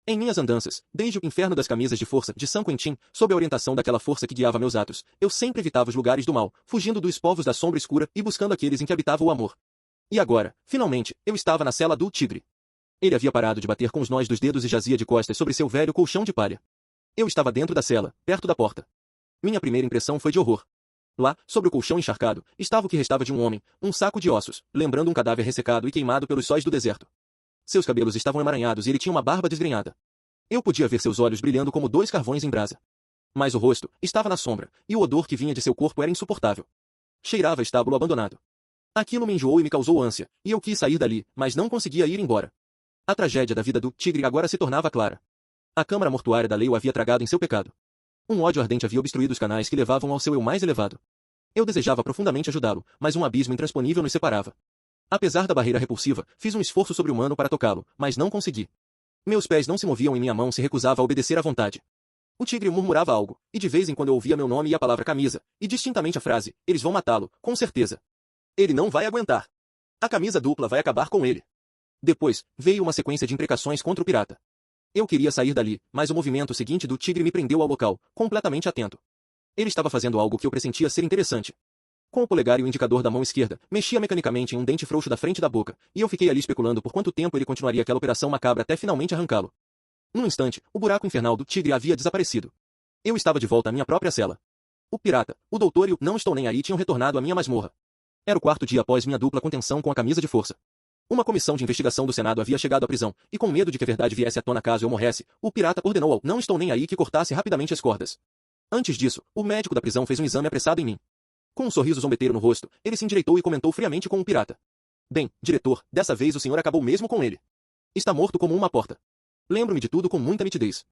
Em minhas andanças, desde o inferno das camisas de força de San Quentin, sob a orientação daquela força que guiava meus atos, eu sempre evitava os lugares do mal, fugindo dos povos da sombra escura e buscando aqueles em que habitava o amor. E agora, finalmente, eu estava na cela do tigre. Ele havia parado de bater com os nós dos dedos e jazia de costas sobre seu velho colchão de palha. Eu estava dentro da cela, perto da porta. Minha primeira impressão foi de horror. Lá, sobre o colchão encharcado, estava o que restava de um homem, um saco de ossos, lembrando um cadáver ressecado e queimado pelos sóis do deserto. Seus cabelos estavam emaranhados e ele tinha uma barba desgrenhada. Eu podia ver seus olhos brilhando como dois carvões em brasa. Mas o rosto estava na sombra, e o odor que vinha de seu corpo era insuportável. Cheirava a estábulo abandonado. Aquilo me enjoou e me causou ânsia, e eu quis sair dali, mas não conseguia ir embora. A tragédia da vida do tigre agora se tornava clara. A câmara mortuária da lei o havia tragado em seu pecado. Um ódio ardente havia obstruído os canais que levavam ao seu eu mais elevado. Eu desejava profundamente ajudá-lo, mas um abismo intransponível nos separava. Apesar da barreira repulsiva, fiz um esforço sobre-humano para tocá-lo, mas não consegui. Meus pés não se moviam e minha mão se recusava a obedecer à vontade. O tigre murmurava algo, e de vez em quando eu ouvia meu nome e a palavra camisa, e distintamente a frase, eles vão matá-lo, com certeza. Ele não vai aguentar. A camisa dupla vai acabar com ele. Depois, veio uma sequência de imprecações contra o pirata. Eu queria sair dali, mas o movimento seguinte do tigre me prendeu ao local, completamente atento. Ele estava fazendo algo que eu pressentia ser interessante. Com o polegar e o indicador da mão esquerda, mexia mecanicamente em um dente frouxo da frente da boca, e eu fiquei ali especulando por quanto tempo ele continuaria aquela operação macabra até finalmente arrancá-lo. Num instante, o buraco infernal do tigre havia desaparecido. Eu estava de volta à minha própria cela. O pirata, o doutor e o não estou nem aí tinham retornado à minha masmorra. Era o quarto dia após minha dupla contenção com a camisa de força. Uma comissão de investigação do Senado havia chegado à prisão, e com medo de que a verdade viesse à tona caso eu morresse, o pirata ordenou ao não estou nem aí que cortasse rapidamente as cordas. Antes disso, o médico da prisão fez um exame apressado em mim. Com um sorriso zombeteiro no rosto, ele se endireitou e comentou friamente com o pirata. Bem, diretor, dessa vez o senhor acabou mesmo com ele. Está morto como uma porta. Lembro-me de tudo com muita nitidez.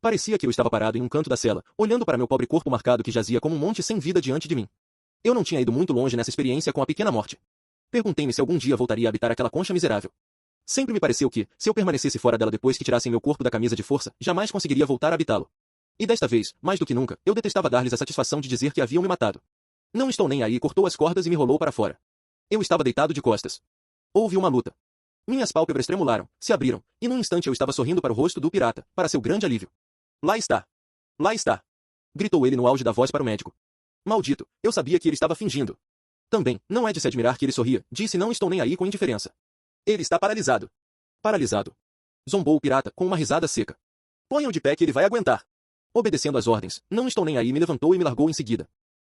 Parecia que eu estava parado em um canto da cela, olhando para meu pobre corpo marcado que jazia como um monte sem vida diante de mim. Eu não tinha ido muito longe nessa experiência com a pequena morte. Perguntei-me se algum dia voltaria a habitar aquela concha miserável. Sempre me pareceu que, se eu permanecesse fora dela depois que tirassem meu corpo da camisa de força, jamais conseguiria voltar a habitá-lo. E desta vez, mais do que nunca, eu detestava dar-lhes a satisfação de dizer que haviam me matado. Não estou nem aí, cortou as cordas e me rolou para fora. Eu estava deitado de costas. Houve uma luta. Minhas pálpebras tremularam, se abriram, e num instante eu estava sorrindo para o rosto do pirata, para seu grande alívio. Lá está! Lá está! Gritou ele no auge da voz para o médico. Maldito, eu sabia que ele estava fingindo. Também, não é de se admirar que ele sorria, disse não estou nem aí com indiferença. Ele está paralisado. Paralisado. Zombou o pirata, com uma risada seca. Ponham de pé que ele vai aguentar. Obedecendo às ordens, não estou nem aí me levantou e me largou em seguida.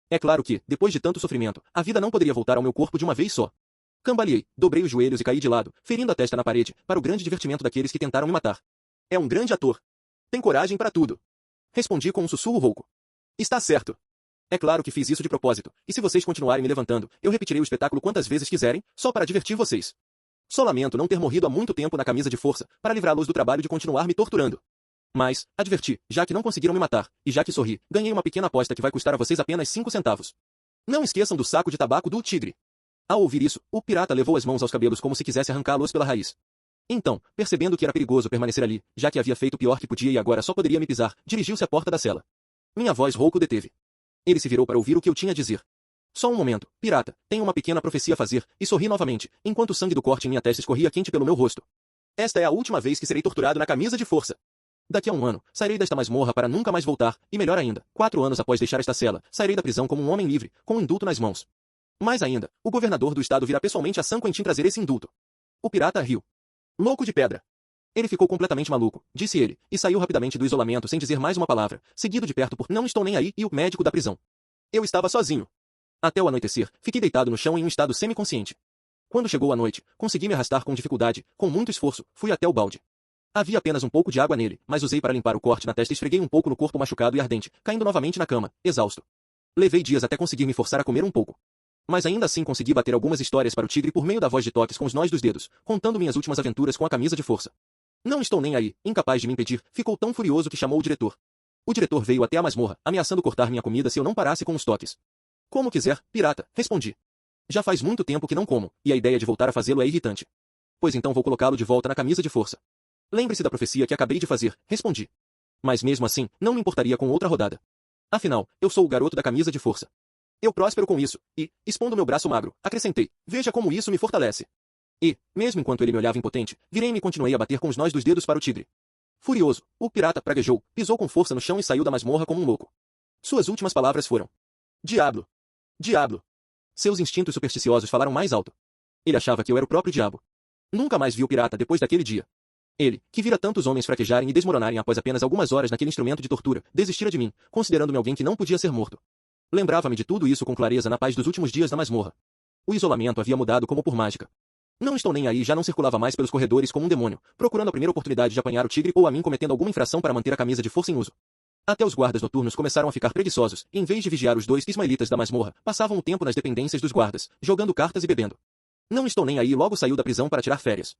É claro que, depois de tanto sofrimento, a vida não poderia voltar ao meu corpo de uma vez só. Cambaleei, dobrei os joelhos e caí de lado, ferindo a testa na parede, para o grande divertimento daqueles que tentaram me matar. É um grande ator. Tem coragem para tudo. Respondi com um sussurro rouco. Está certo. É claro que fiz isso de propósito, e se vocês continuarem me levantando, eu repetirei o espetáculo quantas vezes quiserem, só para divertir vocês. Só lamento não ter morrido há muito tempo na camisa de força, para livrá-los do trabalho de continuar me torturando. Mas, adverti, já que não conseguiram me matar, e já que sorri, ganhei uma pequena aposta que vai custar a vocês apenas 5 centavos. Não esqueçam do saco de tabaco do tigre. Ao ouvir isso, o pirata levou as mãos aos cabelos como se quisesse arrancá-los pela raiz. Então, percebendo que era perigoso permanecer ali, já que havia feito o pior que podia e agora só poderia me pisar, dirigiu-se à porta da cela. Minha voz rouca o deteve. Ele se virou para ouvir o que eu tinha a dizer. Só um momento, pirata, tenho uma pequena profecia a fazer, e sorri novamente, enquanto o sangue do corte em minha testa escorria quente pelo meu rosto. Esta é a última vez que serei torturado na camisa de força. Daqui a um ano, sairei desta masmorra para nunca mais voltar, e melhor ainda, 4 anos após deixar esta cela, sairei da prisão como um homem livre, com um indulto nas mãos. Mais ainda, o governador do estado virá pessoalmente a San Quentin trazer esse indulto. O pirata riu. Louco de pedra. Ele ficou completamente maluco, disse ele, e saiu rapidamente do isolamento sem dizer mais uma palavra, seguido de perto por não estou nem aí e o médico da prisão. Eu estava sozinho. Até o anoitecer, fiquei deitado no chão em um estado semiconsciente. Quando chegou a noite, consegui me arrastar com dificuldade, com muito esforço, fui até o balde. Havia apenas um pouco de água nele, mas usei para limpar o corte na testa e esfreguei um pouco no corpo machucado e ardente, caindo novamente na cama, exausto. Levei dias até conseguir me forçar a comer um pouco. Mas ainda assim consegui bater algumas histórias para o tigre por meio da voz de toques com os nós dos dedos, contando minhas últimas aventuras com a camisa de força. Não estou nem aí, incapaz de me impedir, ficou tão furioso que chamou o diretor. O diretor veio até a masmorra, ameaçando cortar minha comida se eu não parasse com os toques. Como quiser, pirata, respondi. Já faz muito tempo que não como, e a ideia de voltar a fazê-lo é irritante. Pois então vou colocá-lo de volta na camisa de força. Lembre-se da profecia que acabei de fazer, respondi. Mas mesmo assim, não me importaria com outra rodada. Afinal, eu sou o garoto da camisa de força. Eu próspero com isso, e, expondo meu braço magro, acrescentei, veja como isso me fortalece. E, mesmo enquanto ele me olhava impotente, virei-me e continuei a bater com os nós dos dedos para o tigre. Furioso, o pirata praguejou, pisou com força no chão e saiu da masmorra como um louco. Suas últimas palavras foram: Diablo! Diablo! Seus instintos supersticiosos falaram mais alto. Ele achava que eu era o próprio diabo. Nunca mais vi o pirata depois daquele dia. Ele, que vira tantos homens fraquejarem e desmoronarem após apenas algumas horas naquele instrumento de tortura, desistira de mim, considerando-me alguém que não podia ser morto. Lembrava-me de tudo isso com clareza na paz dos últimos dias da masmorra. O isolamento havia mudado como por mágica. Não estou nem aí já não circulava mais pelos corredores como um demônio, procurando a primeira oportunidade de apanhar o tigre ou a mim cometendo alguma infração para manter a camisa de força em uso. Até os guardas noturnos começaram a ficar preguiçosos, e em vez de vigiar os 2 ismaelitas da masmorra, passavam o tempo nas dependências dos guardas, jogando cartas e bebendo. Não estou nem aí logo saiu da prisão para tirar férias.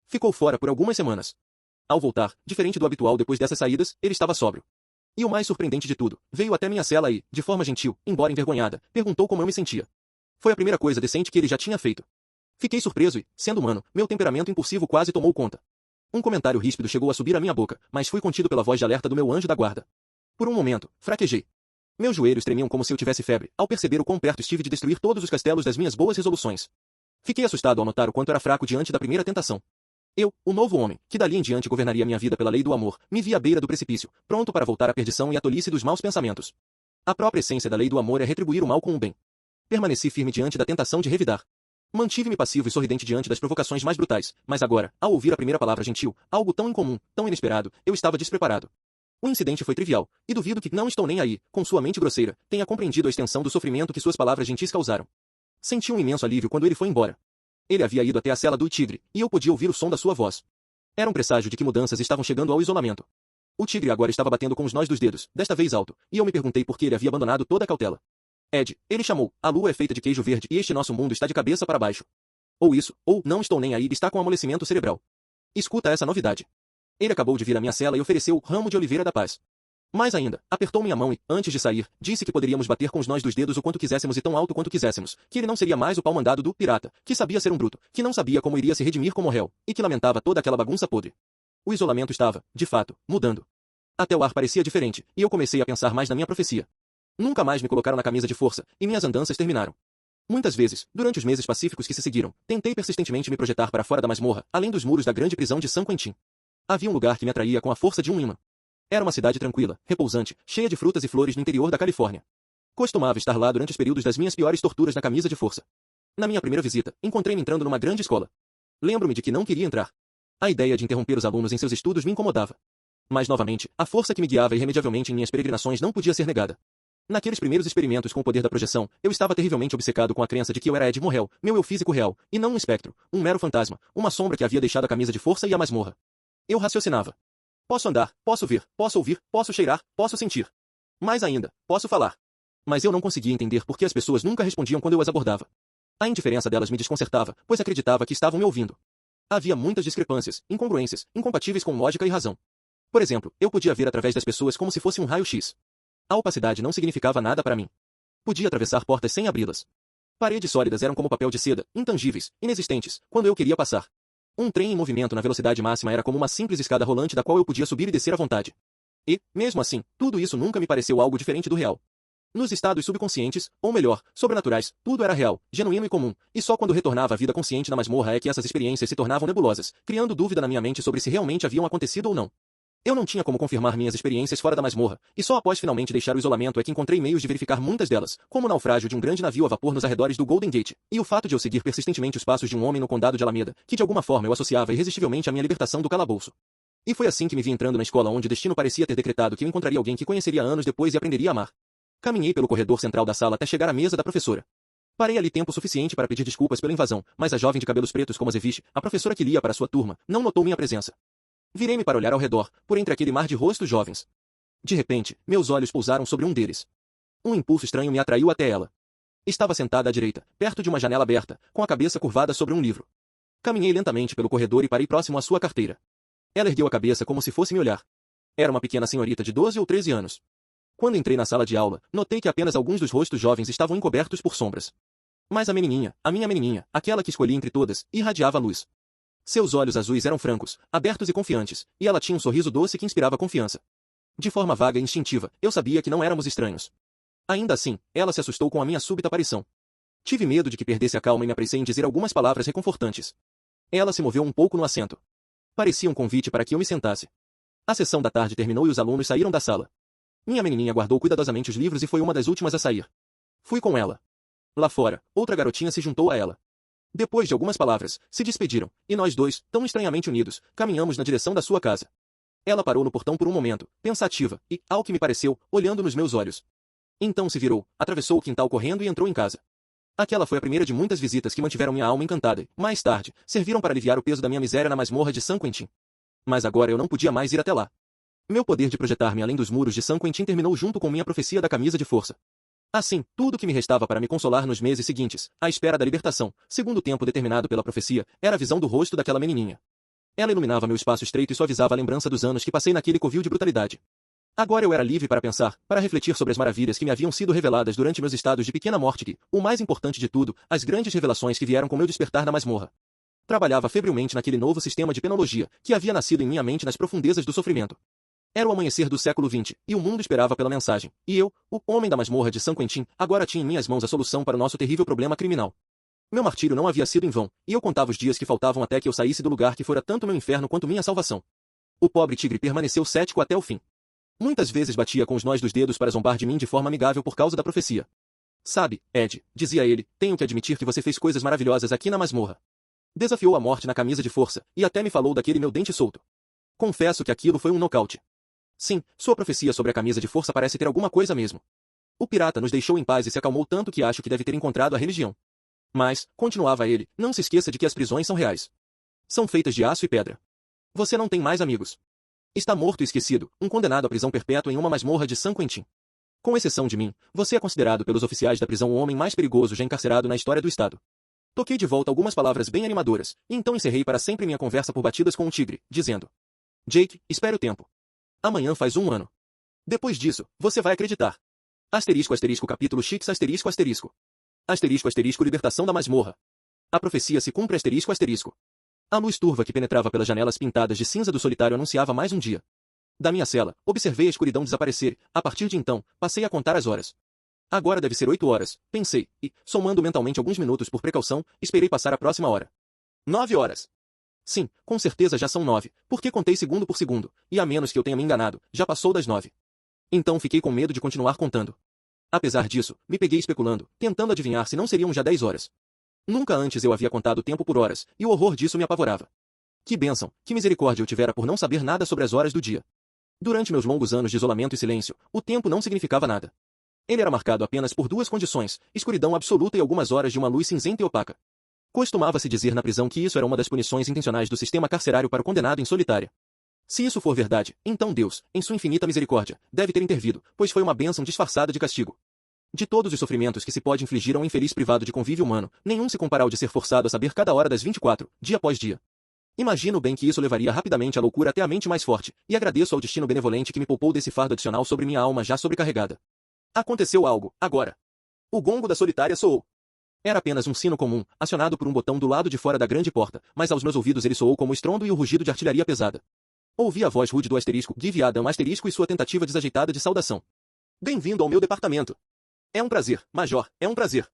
Ficou fora por algumas semanas. Ao voltar, diferente do habitual depois dessas saídas, ele estava sóbrio. E o mais surpreendente de tudo, veio até minha cela e, de forma gentil, embora envergonhada, perguntou como eu me sentia. Foi a primeira coisa decente que ele já tinha feito. Fiquei surpreso e, sendo humano, meu temperamento impulsivo quase tomou conta. Um comentário ríspido chegou a subir à minha boca, mas fui contido pela voz de alerta do meu anjo da guarda. Por um momento, fraquejei. Meus joelhos tremiam como se eu tivesse febre, ao perceber o quão perto estive de destruir todos os castelos das minhas boas resoluções. Fiquei assustado ao notar o quanto era fraco diante da primeira tentação. Eu, o novo homem, que dali em diante governaria minha vida pela lei do amor, me vi à beira do precipício, pronto para voltar à perdição e à tolice dos maus pensamentos. A própria essência da lei do amor é retribuir o mal com o bem. Permaneci firme diante da tentação de revidar. Mantive-me passivo e sorridente diante das provocações mais brutais, mas agora, ao ouvir a primeira palavra gentil, algo tão incomum, tão inesperado, eu estava despreparado. O incidente foi trivial, e duvido que não estou nem aí, com sua mente grosseira, tenha compreendido a extensão do sofrimento que suas palavras gentis causaram. Senti um imenso alívio quando ele foi embora. Ele havia ido até a cela do tigre, e eu podia ouvir o som da sua voz. Era um presságio de que mudanças estavam chegando ao isolamento. O tigre agora estava batendo com os nós dos dedos, desta vez alto, e eu me perguntei por que ele havia abandonado toda a cautela. Ed, ele chamou, a lua é feita de queijo verde e este nosso mundo está de cabeça para baixo. Ou isso, ou não estou nem aí e está com amolecimento cerebral. Escuta essa novidade. Ele acabou de vir à minha cela e ofereceu o ramo de oliveira da paz. Mais ainda, apertou minha mão e, antes de sair, disse que poderíamos bater com os nós dos dedos o quanto quiséssemos e tão alto quanto quiséssemos, que ele não seria mais o pau mandado do pirata, que sabia ser um bruto, que não sabia como iria se redimir como réu, e que lamentava toda aquela bagunça podre. O isolamento estava, de fato, mudando. Até o ar parecia diferente, e eu comecei a pensar mais na minha profecia. Nunca mais me colocaram na camisa de força, e minhas andanças terminaram. Muitas vezes, durante os meses pacíficos que se seguiram, tentei persistentemente me projetar para fora da masmorra, além dos muros da grande prisão de San Quentin. Havia um lugar que me atraía com a força de um imã. Era uma cidade tranquila, repousante, cheia de frutas e flores no interior da Califórnia. Costumava estar lá durante os períodos das minhas piores torturas na camisa de força. Na minha primeira visita, encontrei-me entrando numa grande escola. Lembro-me de que não queria entrar. A ideia de interromper os alunos em seus estudos me incomodava. Mas, novamente, a força que me guiava irremediavelmente em minhas peregrinações não podia ser negada. Naqueles primeiros experimentos com o poder da projeção, eu estava terrivelmente obcecado com a crença de que eu era Ed Morrell, meu eu físico real, e não um espectro, um mero fantasma, uma sombra que havia deixado a camisa de força e a masmorra. Eu raciocinava. Posso andar, posso ver, posso ouvir, posso cheirar, posso sentir. Mais ainda, posso falar. Mas eu não conseguia entender por que as pessoas nunca respondiam quando eu as abordava. A indiferença delas me desconcertava, pois acreditava que estavam me ouvindo. Havia muitas discrepâncias, incongruências, incompatíveis com lógica e razão. Por exemplo, eu podia ver através das pessoas como se fosse um raio-x. A opacidade não significava nada para mim. Podia atravessar portas sem abri-las. Paredes sólidas eram como papel de seda, intangíveis, inexistentes, quando eu queria passar. Um trem em movimento na velocidade máxima era como uma simples escada rolante da qual eu podia subir e descer à vontade. E, mesmo assim, tudo isso nunca me pareceu algo diferente do real. Nos estados subconscientes, ou melhor, sobrenaturais, tudo era real, genuíno e comum, e só quando retornava à vida consciente na masmorra é que essas experiências se tornavam nebulosas, criando dúvida na minha mente sobre se realmente haviam acontecido ou não. Eu não tinha como confirmar minhas experiências fora da masmorra, e só após finalmente deixar o isolamento é que encontrei meios de verificar muitas delas, como o naufrágio de um grande navio a vapor nos arredores do Golden Gate, e o fato de eu seguir persistentemente os passos de um homem no condado de Alameda, que de alguma forma eu associava irresistivelmente à minha libertação do calabouço. E foi assim que me vi entrando na escola onde o destino parecia ter decretado que eu encontraria alguém que conheceria anos depois e aprenderia a amar. Caminhei pelo corredor central da sala até chegar à mesa da professora. Parei ali tempo suficiente para pedir desculpas pela invasão, mas a jovem de cabelos pretos como azeviche, a professora que lia para sua turma, não notou minha presença. Virei-me para olhar ao redor, por entre aquele mar de rostos jovens. De repente, meus olhos pousaram sobre um deles. Um impulso estranho me atraiu até ela. Estava sentada à direita, perto de uma janela aberta, com a cabeça curvada sobre um livro. Caminhei lentamente pelo corredor e parei próximo à sua carteira. Ela ergueu a cabeça como se fosse me olhar. Era uma pequena senhorita de 12 ou 13 anos. Quando entrei na sala de aula, notei que apenas alguns dos rostos jovens estavam encobertos por sombras. Mas a menininha, a minha menininha, aquela que escolhi entre todas, irradiava luz. Seus olhos azuis eram francos, abertos e confiantes, e ela tinha um sorriso doce que inspirava confiança. De forma vaga e instintiva, eu sabia que não éramos estranhos. Ainda assim, ela se assustou com a minha súbita aparição. Tive medo de que perdesse a calma e me apressei em dizer algumas palavras reconfortantes. Ela se moveu um pouco no assento. Parecia um convite para que eu me sentasse. A sessão da tarde terminou e os alunos saíram da sala. Minha menininha guardou cuidadosamente os livros e foi uma das últimas a sair. Fui com ela. Lá fora, outra garotinha se juntou a ela. Depois de algumas palavras, se despediram, e nós dois, tão estranhamente unidos, caminhamos na direção da sua casa. Ela parou no portão por um momento, pensativa, e, ao que me pareceu, olhando nos meus olhos. Então se virou, atravessou o quintal correndo e entrou em casa. Aquela foi a primeira de muitas visitas que mantiveram minha alma encantada e, mais tarde, serviram para aliviar o peso da minha miséria na masmorra de San Quentin. Mas agora eu não podia mais ir até lá. Meu poder de projetar-me além dos muros de San Quentin terminou junto com minha profecia da camisa de força. Assim, tudo o que me restava para me consolar nos meses seguintes, à espera da libertação, segundo o tempo determinado pela profecia, era a visão do rosto daquela menininha. Ela iluminava meu espaço estreito e suavizava a lembrança dos anos que passei naquele covil de brutalidade. Agora eu era livre para pensar, para refletir sobre as maravilhas que me haviam sido reveladas durante meus estados de pequena morte e, o mais importante de tudo, as grandes revelações que vieram com meu despertar na masmorra. Trabalhava febrilmente naquele novo sistema de penologia, que havia nascido em minha mente nas profundezas do sofrimento. Era o amanhecer do século XX, e o mundo esperava pela mensagem, e eu, o homem da masmorra de San Quentin, agora tinha em minhas mãos a solução para o nosso terrível problema criminal. Meu martírio não havia sido em vão, e eu contava os dias que faltavam até que eu saísse do lugar que fora tanto meu inferno quanto minha salvação. O pobre tigre permaneceu cético até o fim. Muitas vezes batia com os nós dos dedos para zombar de mim de forma amigável por causa da profecia. Sabe, Ed, dizia ele, tenho que admitir que você fez coisas maravilhosas aqui na masmorra. Desafiou a morte na camisa de força, e até me falou daquele meu dente solto. Confesso que aquilo foi um nocaute. Sim, sua profecia sobre a camisa de força parece ter alguma coisa mesmo. O pirata nos deixou em paz e se acalmou tanto que acho que deve ter encontrado a religião. Mas, continuava ele, não se esqueça de que as prisões são reais. São feitas de aço e pedra. Você não tem mais amigos. Está morto e esquecido, um condenado à prisão perpétua em uma masmorra de San Quentin. Com exceção de mim, você é considerado pelos oficiais da prisão o homem mais perigoso já encarcerado na história do estado. Toquei de volta algumas palavras bem animadoras, e então encerrei para sempre minha conversa por batidas com o tigre, dizendo: Jake, espere o tempo. Amanhã faz 1 ano. Depois disso, você vai acreditar. Asterisco asterisco capítulo X asterisco asterisco. Asterisco asterisco libertação da masmorra. A profecia se cumpre asterisco asterisco. A luz turva que penetrava pelas janelas pintadas de cinza do solitário anunciava mais um dia. Da minha cela, observei a escuridão desaparecer, a partir de então, passei a contar as horas. Agora deve ser 8 horas, pensei, e, somando mentalmente alguns minutos por precaução, esperei passar a próxima hora. 9 horas. Sim, com certeza já são 9, porque contei segundo por segundo, e a menos que eu tenha me enganado, já passou das 9. Então fiquei com medo de continuar contando. Apesar disso, me peguei especulando, tentando adivinhar se não seriam já 10 horas. Nunca antes eu havia contado o tempo por horas, e o horror disso me apavorava. Que bênção, que misericórdia eu tivera por não saber nada sobre as horas do dia. Durante meus longos anos de isolamento e silêncio, o tempo não significava nada. Ele era marcado apenas por 2 condições, escuridão absoluta e algumas horas de uma luz cinzenta e opaca. Costumava-se dizer na prisão que isso era uma das punições intencionais do sistema carcerário para o condenado em solitária. Se isso for verdade, então Deus, em sua infinita misericórdia, deve ter intervido, pois foi uma bênção disfarçada de castigo. De todos os sofrimentos que se pode infligir a um infeliz privado de convívio humano, nenhum se compara ao de ser forçado a saber cada hora das 24, dia após dia. Imagino bem que isso levaria rapidamente à loucura até a mente mais forte, e agradeço ao destino benevolente que me poupou desse fardo adicional sobre minha alma já sobrecarregada. Aconteceu algo, agora. O gongo da solitária soou. Era apenas um sino comum, acionado por um botão do lado de fora da grande porta, mas aos meus ouvidos ele soou como o estrondo e o rugido de artilharia pesada. Ouvi a voz rude do asterisco Give Adam asterisco e sua tentativa desajeitada de saudação. Bem-vindo ao meu departamento. É um prazer, Major, é um prazer.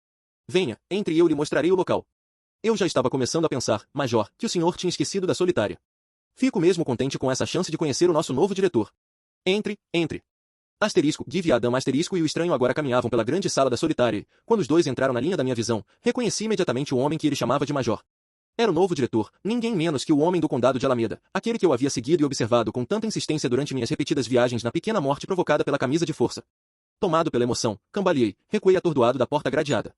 Venha, entre e eu lhe mostrarei o local. Eu já estava começando a pensar, Major, que o senhor tinha esquecido da solitária. Fico mesmo contente com essa chance de conhecer o nosso novo diretor. Entre. Asterisco, Give Adam asterisco e o estranho agora caminhavam pela grande sala da solitária e, quando os dois entraram na linha da minha visão, reconheci imediatamente o homem que ele chamava de Major. Era o novo diretor, ninguém menos que o homem do condado de Alameda, aquele que eu havia seguido e observado com tanta insistência durante minhas repetidas viagens na pequena morte provocada pela camisa de força. Tomado pela emoção, cambaleei, recuei atordoado da porta gradeada.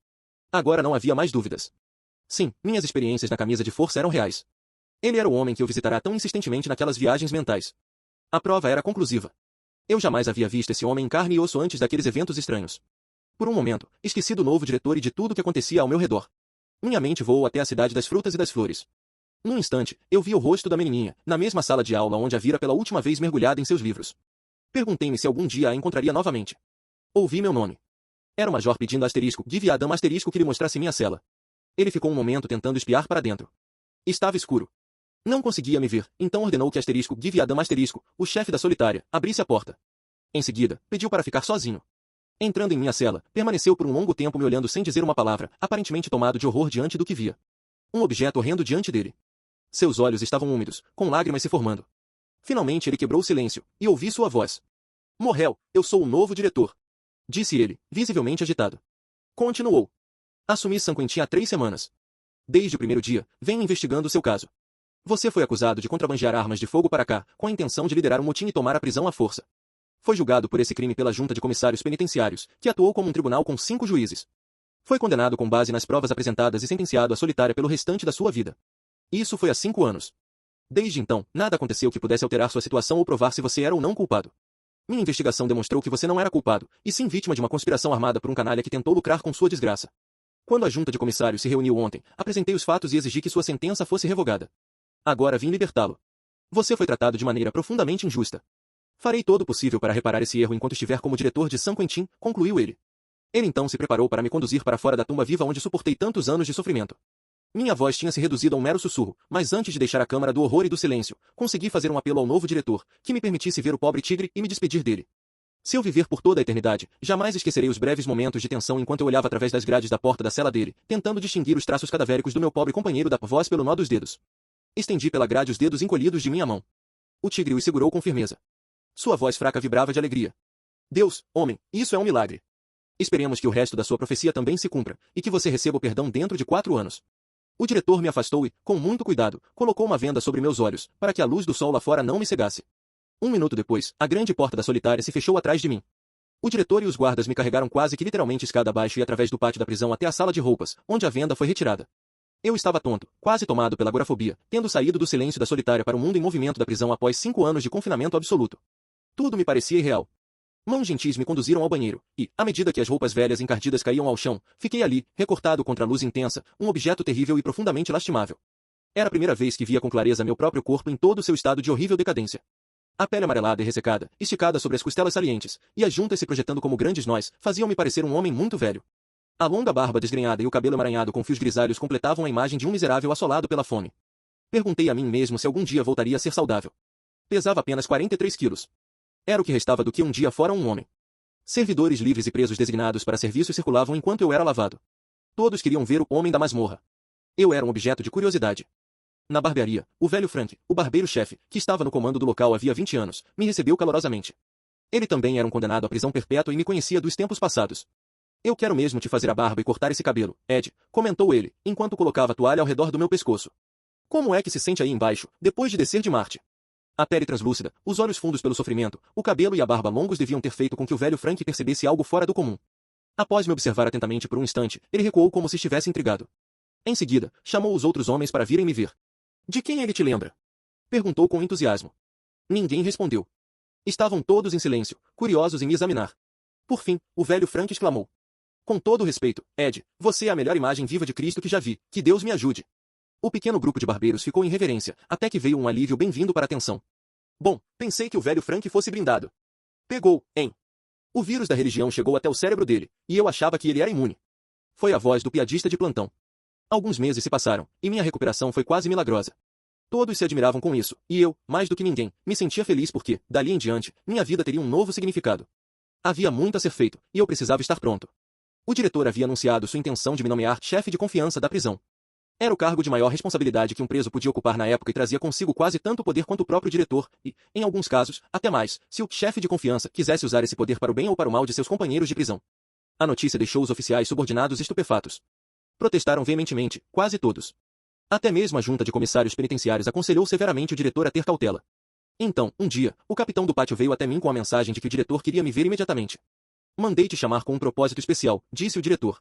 Agora não havia mais dúvidas. Sim, minhas experiências na camisa de força eram reais. Ele era o homem que eu visitará tão insistentemente naquelas viagens mentais. A prova era conclusiva. Eu jamais havia visto esse homem em carne e osso antes daqueles eventos estranhos. Por um momento, esqueci do novo diretor e de tudo o que acontecia ao meu redor. Minha mente voou até a cidade das frutas e das flores. Num instante, eu vi o rosto da menininha, na mesma sala de aula onde a vira pela última vez mergulhada em seus livros. Perguntei-me se algum dia a encontraria novamente. Ouvi meu nome. Era o Major pedindo asterisco, Give Adam asterisco que lhe mostrasse minha cela. Ele ficou um momento tentando espiar para dentro. Estava escuro. Não conseguia me ver, então ordenou que asterisco, Give Adam asterisco, o chefe da solitária, abrisse a porta. Em seguida, pediu para ficar sozinho. Entrando em minha cela, permaneceu por um longo tempo me olhando sem dizer uma palavra, aparentemente tomado de horror diante do que via. Um objeto horrendo diante dele. Seus olhos estavam úmidos, com lágrimas se formando. Finalmente ele quebrou o silêncio, e ouvi sua voz. Morrel, eu sou o novo diretor. Disse ele, visivelmente agitado. Continuou. Assumi San Quentin há 3 semanas. Desde o primeiro dia, venho investigando o seu caso. Você foi acusado de contrabandear armas de fogo para cá, com a intenção de liderar um motim e tomar a prisão à força. Foi julgado por esse crime pela Junta de Comissários Penitenciários, que atuou como um tribunal com 5 juízes. Foi condenado com base nas provas apresentadas e sentenciado à solitária pelo restante da sua vida. Isso foi há 5 anos. Desde então, nada aconteceu que pudesse alterar sua situação ou provar se você era ou não culpado. Minha investigação demonstrou que você não era culpado, e sim vítima de uma conspiração armada por um canalha que tentou lucrar com sua desgraça. Quando a Junta de Comissários se reuniu ontem, apresentei os fatos e exigi que sua sentença fosse revogada. Agora vim libertá-lo. Você foi tratado de maneira profundamente injusta. Farei todo o possível para reparar esse erro enquanto estiver como diretor de San Quentin, concluiu ele. Ele então se preparou para me conduzir para fora da tumba viva onde suportei tantos anos de sofrimento. Minha voz tinha se reduzido a um mero sussurro, mas antes de deixar a câmara do horror e do silêncio, consegui fazer um apelo ao novo diretor, que me permitisse ver o pobre tigre e me despedir dele. Se eu viver por toda a eternidade, jamais esquecerei os breves momentos de tensão enquanto eu olhava através das grades da porta da cela dele, tentando distinguir os traços cadavéricos do meu pobre companheiro da voz pelo nó dos dedos. Estendi pela grade os dedos encolhidos de minha mão. O tigre os segurou com firmeza. Sua voz fraca vibrava de alegria. Deus, homem, isso é um milagre. Esperemos que o resto da sua profecia também se cumpra, e que você receba o perdão dentro de 4 anos. O diretor me afastou e, com muito cuidado, colocou uma venda sobre meus olhos, para que a luz do sol lá fora não me cegasse. 1 minuto depois, a grande porta da solitária se fechou atrás de mim. O diretor e os guardas me carregaram quase que literalmente escada abaixo e através do pátio da prisão até a sala de roupas, onde a venda foi retirada. Eu estava tonto, quase tomado pela agorafobia, tendo saído do silêncio da solitária para o mundo em movimento da prisão após 5 anos de confinamento absoluto. Tudo me parecia irreal. Mãos gentis me conduziram ao banheiro, e, à medida que as roupas velhas encardidas caíam ao chão, fiquei ali, recortado contra a luz intensa, um objeto terrível e profundamente lastimável. Era a primeira vez que via com clareza meu próprio corpo em todo o seu estado de horrível decadência. A pele amarelada e ressecada, esticada sobre as costelas salientes, e as juntas se projetando como grandes nós, faziam-me parecer um homem muito velho. A longa barba desgrenhada e o cabelo emaranhado com fios grisalhos completavam a imagem de um miserável assolado pela fome. Perguntei a mim mesmo se algum dia voltaria a ser saudável. Pesava apenas 43 quilos. Era o que restava do que um dia fora um homem. Servidores livres e presos designados para serviço circulavam enquanto eu era lavado. Todos queriam ver o homem da masmorra. Eu era um objeto de curiosidade. Na barbearia, o velho Frank, o barbeiro-chefe, que estava no comando do local havia 20 anos, me recebeu calorosamente. Ele também era um condenado à prisão perpétua e me conhecia dos tempos passados. Eu quero mesmo te fazer a barba e cortar esse cabelo, Ed, comentou ele, enquanto colocava a toalha ao redor do meu pescoço. Como é que se sente aí embaixo, depois de descer de Marte? A pele translúcida, os olhos fundos pelo sofrimento, o cabelo e a barba longos deviam ter feito com que o velho Frank percebesse algo fora do comum. Após me observar atentamente por um instante, ele recuou como se estivesse intrigado. Em seguida, chamou os outros homens para virem me ver. De quem ele te lembra? Perguntou com entusiasmo. Ninguém respondeu. Estavam todos em silêncio, curiosos em me examinar. Por fim, o velho Frank exclamou. Com todo respeito, Ed, você é a melhor imagem viva de Cristo que já vi, que Deus me ajude. O pequeno grupo de barbeiros ficou em reverência, até que veio um alívio bem-vindo para a tensão. Bom, pensei que o velho Frank fosse blindado. Pegou, hein? O vírus da religião chegou até o cérebro dele, e eu achava que ele era imune. Foi a voz do piadista de plantão. Alguns meses se passaram, e minha recuperação foi quase milagrosa. Todos se admiravam com isso, e eu, mais do que ninguém, me sentia feliz porque, dali em diante, minha vida teria um novo significado. Havia muito a ser feito, e eu precisava estar pronto. O diretor havia anunciado sua intenção de me nomear chefe de confiança da prisão. Era o cargo de maior responsabilidade que um preso podia ocupar na época e trazia consigo quase tanto poder quanto o próprio diretor, e, em alguns casos, até mais, se o chefe de confiança quisesse usar esse poder para o bem ou para o mal de seus companheiros de prisão. A notícia deixou os oficiais subordinados estupefatos. Protestaram veementemente, quase todos. Até mesmo a junta de comissários penitenciários aconselhou severamente o diretor a ter cautela. Então, um dia, o capitão do pátio veio até mim com a mensagem de que o diretor queria me ver imediatamente. Mandei te chamar com um propósito especial, disse o diretor.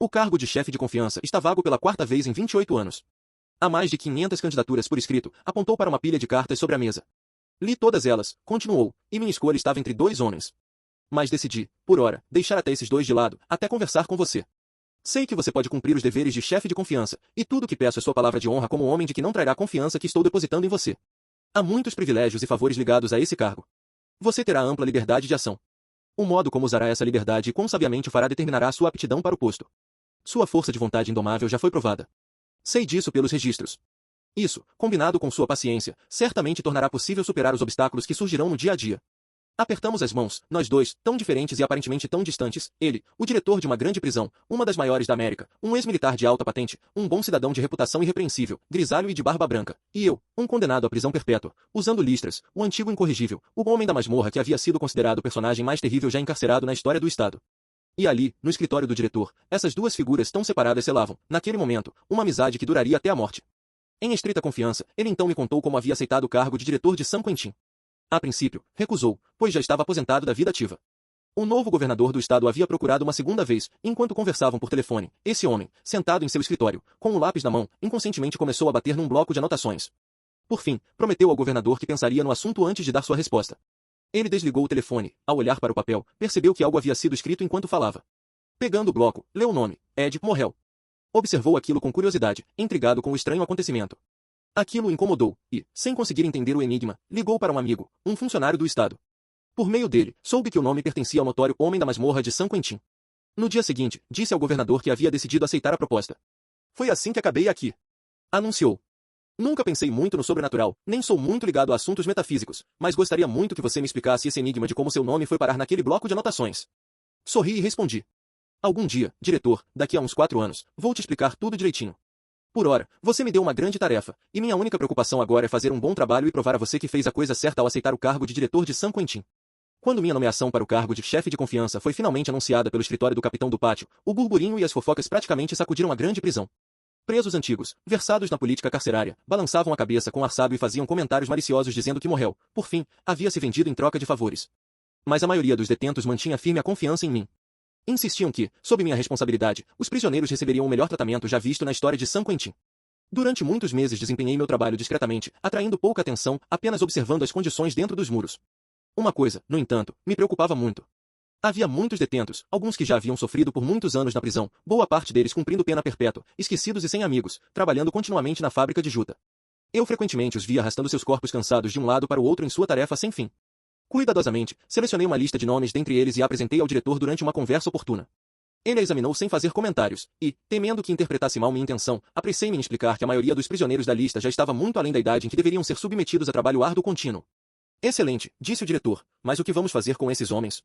O cargo de chefe de confiança está vago pela quarta vez em 28 anos. Há mais de 500 candidaturas por escrito, apontou para uma pilha de cartas sobre a mesa. Li todas elas, continuou, e minha escolha estava entre 2 homens. Mas decidi, por ora, deixar até esses 2 de lado, até conversar com você. Sei que você pode cumprir os deveres de chefe de confiança, e tudo o que peço é sua palavra de honra como homem de que não trairá a confiança que estou depositando em você. Há muitos privilégios e favores ligados a esse cargo. Você terá ampla liberdade de ação. O modo como usará essa liberdade e quão sabiamente o fará determinará sua aptidão para o posto. Sua força de vontade indomável já foi provada. Sei disso pelos registros. Isso, combinado com sua paciência, certamente tornará possível superar os obstáculos que surgirão no dia a dia. Apertamos as mãos, nós dois, tão diferentes e aparentemente tão distantes, ele, o diretor de uma grande prisão, uma das maiores da América, um ex-militar de alta patente, um bom cidadão de reputação irrepreensível, grisalho e de barba branca, e eu, um condenado à prisão perpétua, usando listras, o antigo incorrigível, o homem da masmorra que havia sido considerado o personagem mais terrível já encarcerado na história do Estado. E ali, no escritório do diretor, essas duas figuras tão separadas selavam, naquele momento, uma amizade que duraria até a morte. Em estrita confiança, ele então me contou como havia aceitado o cargo de diretor de San Quentin. A princípio, recusou, pois já estava aposentado da vida ativa. O novo governador do estado havia procurado uma segunda vez, enquanto conversavam por telefone. Esse homem, sentado em seu escritório, com o lápis na mão, inconscientemente começou a bater num bloco de anotações. Por fim, prometeu ao governador que pensaria no assunto antes de dar sua resposta. Ele desligou o telefone, ao olhar para o papel, percebeu que algo havia sido escrito enquanto falava. Pegando o bloco, leu o nome, Ed Morrell. Observou aquilo com curiosidade, intrigado com o estranho acontecimento. Aquilo o incomodou, e, sem conseguir entender o enigma, ligou para um amigo, um funcionário do Estado. Por meio dele, soube que o nome pertencia ao notório homem da masmorra de San Quentin. No dia seguinte, disse ao governador que havia decidido aceitar a proposta. Foi assim que acabei aqui. Anunciou. Nunca pensei muito no sobrenatural, nem sou muito ligado a assuntos metafísicos, mas gostaria muito que você me explicasse esse enigma de como seu nome foi parar naquele bloco de anotações. Sorri e respondi. Algum dia, diretor, daqui a uns 4 anos, vou te explicar tudo direitinho. Por ora, você me deu uma grande tarefa, e minha única preocupação agora é fazer um bom trabalho e provar a você que fez a coisa certa ao aceitar o cargo de diretor de San Quentin. Quando minha nomeação para o cargo de chefe de confiança foi finalmente anunciada pelo escritório do capitão do pátio, o burburinho e as fofocas praticamente sacudiram a grande prisão. Presos antigos, versados na política carcerária, balançavam a cabeça com ar sábio e faziam comentários maliciosos dizendo que Morrell, por fim, havia se vendido em troca de favores. Mas a maioria dos detentos mantinha firme a confiança em mim. Insistiam que, sob minha responsabilidade, os prisioneiros receberiam o melhor tratamento já visto na história de San Quentin. Durante muitos meses desempenhei meu trabalho discretamente, atraindo pouca atenção, apenas observando as condições dentro dos muros. Uma coisa, no entanto, me preocupava muito. Havia muitos detentos, alguns que já haviam sofrido por muitos anos na prisão, boa parte deles cumprindo pena perpétua, esquecidos e sem amigos, trabalhando continuamente na fábrica de juta. Eu frequentemente os via arrastando seus corpos cansados de um lado para o outro em sua tarefa sem fim. Cuidadosamente, selecionei uma lista de nomes dentre eles e a apresentei ao diretor durante uma conversa oportuna. Ele a examinou sem fazer comentários, e, temendo que interpretasse mal minha intenção, apressei-me em explicar que a maioria dos prisioneiros da lista já estava muito além da idade em que deveriam ser submetidos a trabalho árduo contínuo. Excelente, disse o diretor, mas o que vamos fazer com esses homens?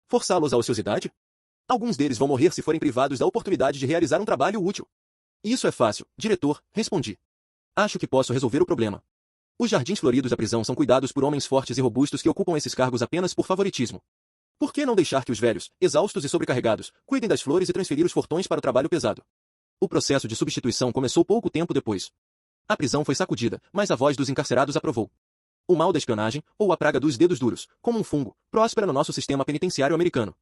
Forçá-los à ociosidade? Alguns deles vão morrer se forem privados da oportunidade de realizar um trabalho útil. Isso é fácil, diretor, respondi. Acho que posso resolver o problema. Os jardins floridos da prisão são cuidados por homens fortes e robustos que ocupam esses cargos apenas por favoritismo. Por que não deixar que os velhos, exaustos e sobrecarregados, cuidem das flores e transferir os fortões para o trabalho pesado? O processo de substituição começou pouco tempo depois. A prisão foi sacudida, mas a voz dos encarcerados aprovou. O mal da espionagem, ou a praga dos dedos duros, como um fungo, próspera no nosso sistema penitenciário americano.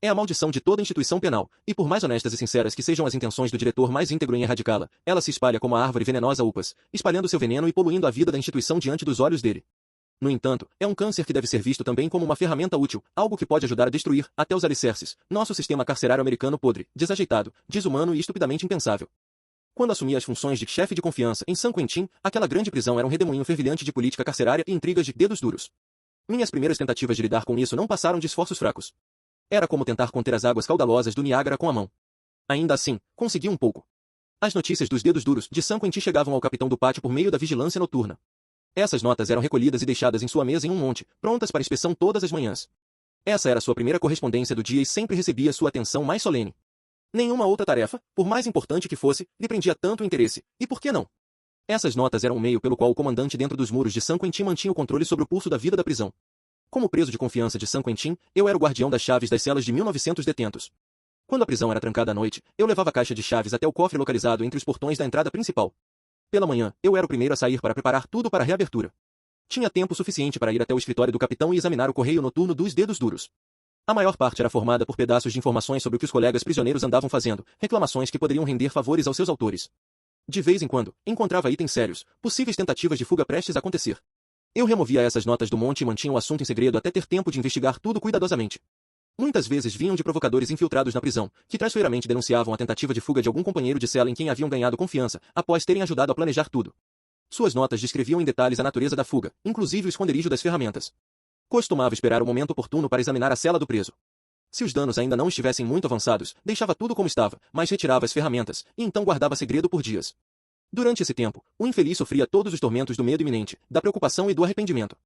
É a maldição de toda instituição penal, e por mais honestas e sinceras que sejam as intenções do diretor mais íntegro em erradicá-la, ela se espalha como a árvore venenosa upas, espalhando seu veneno e poluindo a vida da instituição diante dos olhos dele. No entanto, é um câncer que deve ser visto também como uma ferramenta útil, algo que pode ajudar a destruir, até os alicerces, nosso sistema carcerário americano podre, desajeitado, desumano e estupidamente impensável. Quando assumi as funções de chefe de confiança em San Quentin, aquela grande prisão era um redemoinho fervilhante de política carcerária e intrigas de dedos duros. Minhas primeiras tentativas de lidar com isso não passaram de esforços fracos. Era como tentar conter as águas caudalosas do Niágara com a mão. Ainda assim, consegui um pouco. As notícias dos dedos duros de San Quentin chegavam ao capitão do pátio por meio da vigilância noturna. Essas notas eram recolhidas e deixadas em sua mesa em um monte, prontas para inspeção todas as manhãs. Essa era sua primeira correspondência do dia e sempre recebia sua atenção mais solene. Nenhuma outra tarefa, por mais importante que fosse, lhe prendia tanto interesse, e por que não? Essas notas eram o meio pelo qual o comandante dentro dos muros de San Quentin mantinha o controle sobre o pulso da vida da prisão. Como preso de confiança de San Quentin, eu era o guardião das chaves das celas de 1900 detentos. Quando a prisão era trancada à noite, eu levava a caixa de chaves até o cofre localizado entre os portões da entrada principal. Pela manhã, eu era o primeiro a sair para preparar tudo para a reabertura. Tinha tempo suficiente para ir até o escritório do capitão e examinar o correio noturno dos dedos duros. A maior parte era formada por pedaços de informações sobre o que os colegas prisioneiros andavam fazendo, reclamações que poderiam render favores aos seus autores. De vez em quando, encontrava itens sérios, possíveis tentativas de fuga prestes a acontecer. Eu removia essas notas do monte e mantinha o assunto em segredo até ter tempo de investigar tudo cuidadosamente. Muitas vezes vinham de provocadores infiltrados na prisão, que traiçoeiramente denunciavam a tentativa de fuga de algum companheiro de cela em quem haviam ganhado confiança, após terem ajudado a planejar tudo. Suas notas descreviam em detalhes a natureza da fuga, inclusive o esconderijo das ferramentas. Costumava esperar o momento oportuno para examinar a cela do preso. Se os danos ainda não estivessem muito avançados, deixava tudo como estava, mas retirava as ferramentas, e então guardava segredo por dias. Durante esse tempo, o infeliz sofria todos os tormentos do medo iminente, da preocupação e do arrependimento.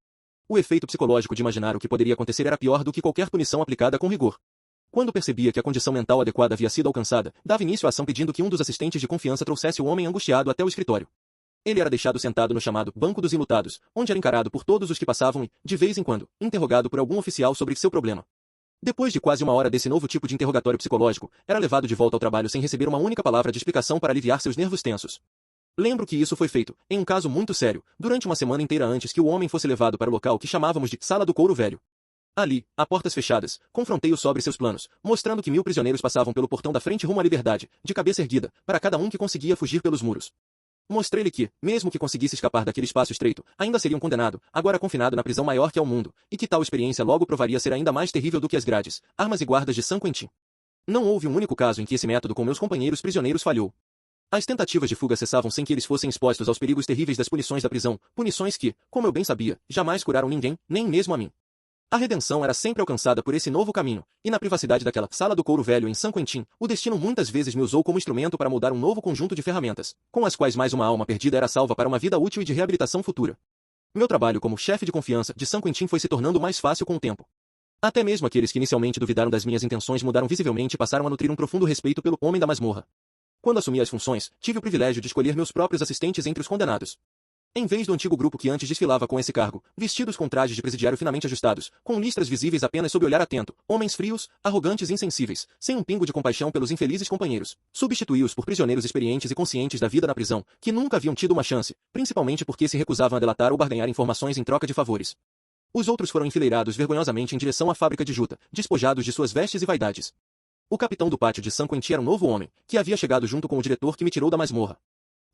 O efeito psicológico de imaginar o que poderia acontecer era pior do que qualquer punição aplicada com rigor. Quando percebia que a condição mental adequada havia sido alcançada, dava início à ação pedindo que um dos assistentes de confiança trouxesse o homem angustiado até o escritório. Ele era deixado sentado no chamado Banco dos Ilutados, onde era encarado por todos os que passavam e, de vez em quando, interrogado por algum oficial sobre seu problema. Depois de quase uma hora desse novo tipo de interrogatório psicológico, era levado de volta ao trabalho sem receber uma única palavra de explicação para aliviar seus nervos tensos. Lembro que isso foi feito, em um caso muito sério, durante uma semana inteira antes que o homem fosse levado para o local que chamávamos de Sala do Couro Velho. Ali, a portas fechadas, confrontei-o sobre seus planos, mostrando que 1000 prisioneiros passavam pelo portão da frente rumo à liberdade, de cabeça erguida, para cada um que conseguia fugir pelos muros. Mostrei-lhe que, mesmo que conseguisse escapar daquele espaço estreito, ainda seria um condenado, agora confinado na prisão maior que é o mundo, e que tal experiência logo provaria ser ainda mais terrível do que as grades, armas e guardas de San Quentin. Não houve um único caso em que esse método com meus companheiros prisioneiros falhou. As tentativas de fuga cessavam sem que eles fossem expostos aos perigos terríveis das punições da prisão, punições que, como eu bem sabia, jamais curaram ninguém, nem mesmo a mim. A redenção era sempre alcançada por esse novo caminho, e na privacidade daquela Sala do Couro Velho em San Quentin, o destino muitas vezes me usou como instrumento para moldar um novo conjunto de ferramentas, com as quais mais uma alma perdida era salva para uma vida útil e de reabilitação futura. Meu trabalho como chefe de confiança de San Quentin foi se tornando mais fácil com o tempo. Até mesmo aqueles que inicialmente duvidaram das minhas intenções mudaram visivelmente e passaram a nutrir um profundo respeito pelo homem da masmorra. Quando assumi as funções, tive o privilégio de escolher meus próprios assistentes entre os condenados. Em vez do antigo grupo que antes desfilava com esse cargo, vestidos com trajes de presidiário finamente ajustados, com listras visíveis apenas sob olhar atento, homens frios, arrogantes e insensíveis, sem um pingo de compaixão pelos infelizes companheiros, substituí-os por prisioneiros experientes e conscientes da vida na prisão, que nunca haviam tido uma chance, principalmente porque se recusavam a delatar ou barganhar informações em troca de favores. Os outros foram enfileirados vergonhosamente em direção à fábrica de juta, despojados de suas vestes e vaidades. O capitão do pátio de San Quentin era um novo homem, que havia chegado junto com o diretor que me tirou da masmorra.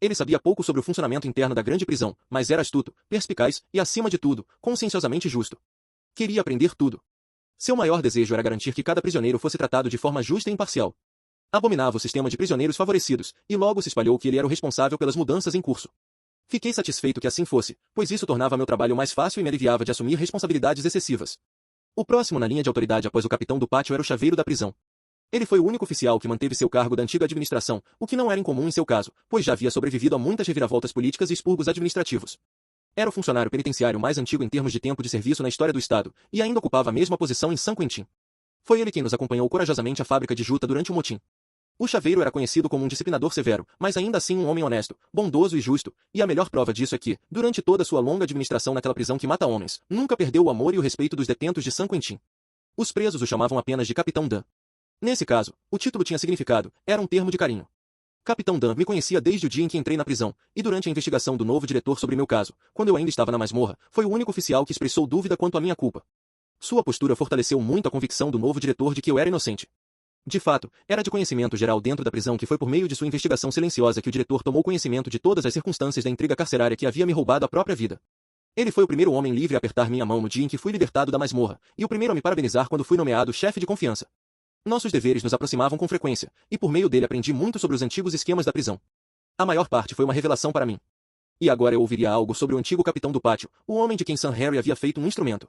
Ele sabia pouco sobre o funcionamento interno da grande prisão, mas era astuto, perspicaz e, acima de tudo, conscienciosamente justo. Queria aprender tudo. Seu maior desejo era garantir que cada prisioneiro fosse tratado de forma justa e imparcial. Abominava o sistema de prisioneiros favorecidos, e logo se espalhou que ele era o responsável pelas mudanças em curso. Fiquei satisfeito que assim fosse, pois isso tornava meu trabalho mais fácil e me aliviava de assumir responsabilidades excessivas. O próximo na linha de autoridade após o capitão do pátio era o chaveiro da prisão. Ele foi o único oficial que manteve seu cargo da antiga administração, o que não era incomum em seu caso, pois já havia sobrevivido a muitas reviravoltas políticas e expurgos administrativos. Era o funcionário penitenciário mais antigo em termos de tempo de serviço na história do Estado, e ainda ocupava a mesma posição em San Quentin. Foi ele quem nos acompanhou corajosamente à fábrica de juta durante o motim. O chaveiro era conhecido como um disciplinador severo, mas ainda assim um homem honesto, bondoso e justo, e a melhor prova disso é que, durante toda sua longa administração naquela prisão que mata homens, nunca perdeu o amor e o respeito dos detentos de San Quentin. Os presos o chamavam apenas de Capitão Dan. Nesse caso, o título tinha significado, era um termo de carinho. Capitão Dan me conhecia desde o dia em que entrei na prisão, e durante a investigação do novo diretor sobre meu caso, quando eu ainda estava na masmorra, foi o único oficial que expressou dúvida quanto à minha culpa. Sua postura fortaleceu muito a convicção do novo diretor de que eu era inocente. De fato, era de conhecimento geral dentro da prisão que foi por meio de sua investigação silenciosa que o diretor tomou conhecimento de todas as circunstâncias da intriga carcerária que havia me roubado a própria vida. Ele foi o primeiro homem livre a apertar minha mão no dia em que fui libertado da masmorra, e o primeiro a me parabenizar quando fui nomeado chefe de confiança. Nossos deveres nos aproximavam com frequência, e por meio dele aprendi muito sobre os antigos esquemas da prisão. A maior parte foi uma revelação para mim. E agora eu ouviria algo sobre o antigo capitão do pátio, o homem de quem Sam Harry havia feito um instrumento.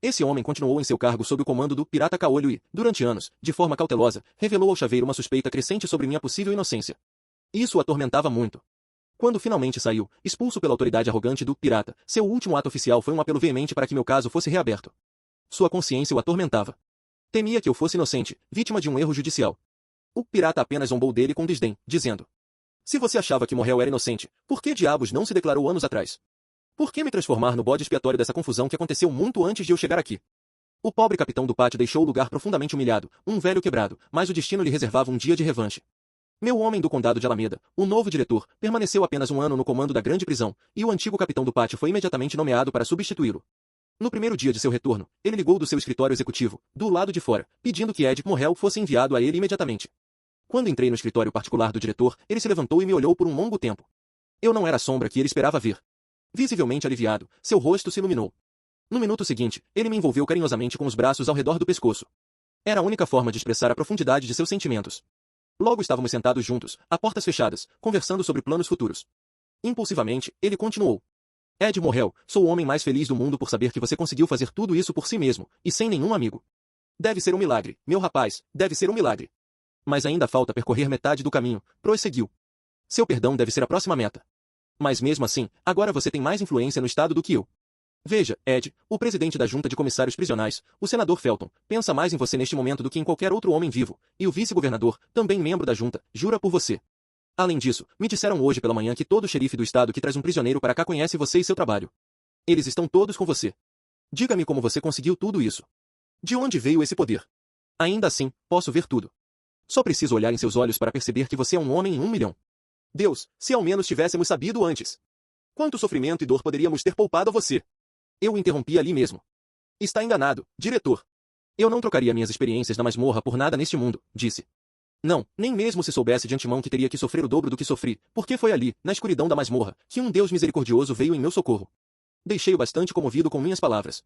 Esse homem continuou em seu cargo sob o comando do pirata Caolho e, durante anos, de forma cautelosa, revelou ao chaveiro uma suspeita crescente sobre minha possível inocência. Isso o atormentava muito. Quando finalmente saiu, expulso pela autoridade arrogante do pirata, seu último ato oficial foi um apelo veemente para que meu caso fosse reaberto. Sua consciência o atormentava. Temia que eu fosse inocente, vítima de um erro judicial. O pirata apenas zombou dele com desdém, dizendo: se você achava que Morrel era inocente, por que diabos não se declarou anos atrás? Por que me transformar no bode expiatório dessa confusão que aconteceu muito antes de eu chegar aqui? O pobre capitão do pátio deixou o lugar profundamente humilhado, um velho quebrado, mas o destino lhe reservava um dia de revanche. Meu homem do condado de Alameda, o novo diretor, permaneceu apenas um ano no comando da grande prisão, e o antigo capitão do pátio foi imediatamente nomeado para substituí-lo. No primeiro dia de seu retorno, ele ligou do seu escritório executivo, do lado de fora, pedindo que Ed Morrel fosse enviado a ele imediatamente. Quando entrei no escritório particular do diretor, ele se levantou e me olhou por um longo tempo. Eu não era a sombra que ele esperava ver. Visivelmente aliviado, seu rosto se iluminou. No minuto seguinte, ele me envolveu carinhosamente com os braços ao redor do pescoço. Era a única forma de expressar a profundidade de seus sentimentos. Logo estávamos sentados juntos, a portas fechadas, conversando sobre planos futuros. Impulsivamente, ele continuou. Ed Morrel, sou o homem mais feliz do mundo por saber que você conseguiu fazer tudo isso por si mesmo, e sem nenhum amigo. Deve ser um milagre, meu rapaz, deve ser um milagre. Mas ainda falta percorrer metade do caminho, prosseguiu. Seu perdão deve ser a próxima meta. Mas mesmo assim, agora você tem mais influência no estado do que eu. Veja, Ed, o presidente da junta de comissários prisionais, o senador Felton, pensa mais em você neste momento do que em qualquer outro homem vivo, e o vice-governador, também membro da junta, jura por você. Além disso, me disseram hoje pela manhã que todo xerife do estado que traz um prisioneiro para cá conhece você e seu trabalho. Eles estão todos com você. Diga-me como você conseguiu tudo isso. De onde veio esse poder? Ainda assim, posso ver tudo. Só preciso olhar em seus olhos para perceber que você é um homem em 1 milhão. Deus, se ao menos tivéssemos sabido antes. Quanto sofrimento e dor poderíamos ter poupado a você? Eu o interrompi ali mesmo. Está enganado, diretor. Eu não trocaria minhas experiências na masmorra por nada neste mundo, disse. Não, nem mesmo se soubesse de antemão que teria que sofrer o dobro do que sofri, porque foi ali, na escuridão da masmorra, que um Deus misericordioso veio em meu socorro. Deixei-o bastante comovido com minhas palavras.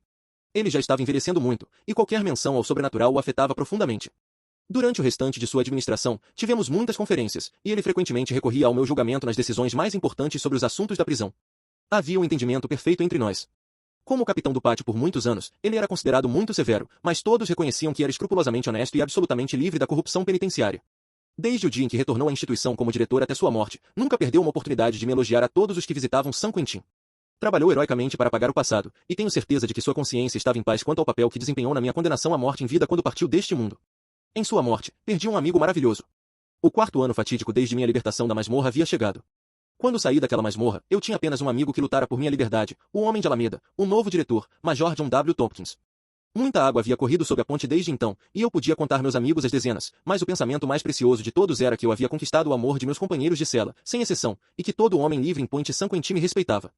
Ele já estava envelhecendo muito, e qualquer menção ao sobrenatural o afetava profundamente. Durante o restante de sua administração, tivemos muitas conferências, e ele frequentemente recorria ao meu julgamento nas decisões mais importantes sobre os assuntos da prisão. Havia um entendimento perfeito entre nós. Como capitão do pátio por muitos anos, ele era considerado muito severo, mas todos reconheciam que era escrupulosamente honesto e absolutamente livre da corrupção penitenciária. Desde o dia em que retornou à instituição como diretor até sua morte, nunca perdeu uma oportunidade de me elogiar a todos os que visitavam San Quentin. Trabalhou heroicamente para apagar o passado, e tenho certeza de que sua consciência estava em paz quanto ao papel que desempenhou na minha condenação à morte em vida quando partiu deste mundo. Em sua morte, perdi um amigo maravilhoso. O 4º ano fatídico desde minha libertação da masmorra havia chegado. Quando saí daquela masmorra, eu tinha apenas um amigo que lutara por minha liberdade, o homem de Alameda, o novo diretor, Major John W. Tompkins. Muita água havia corrido sob a ponte desde então, e eu podia contar meus amigos às dezenas, mas o pensamento mais precioso de todos era que eu havia conquistado o amor de meus companheiros de cela, sem exceção, e que todo homem livre em Point San Quentin me respeitava.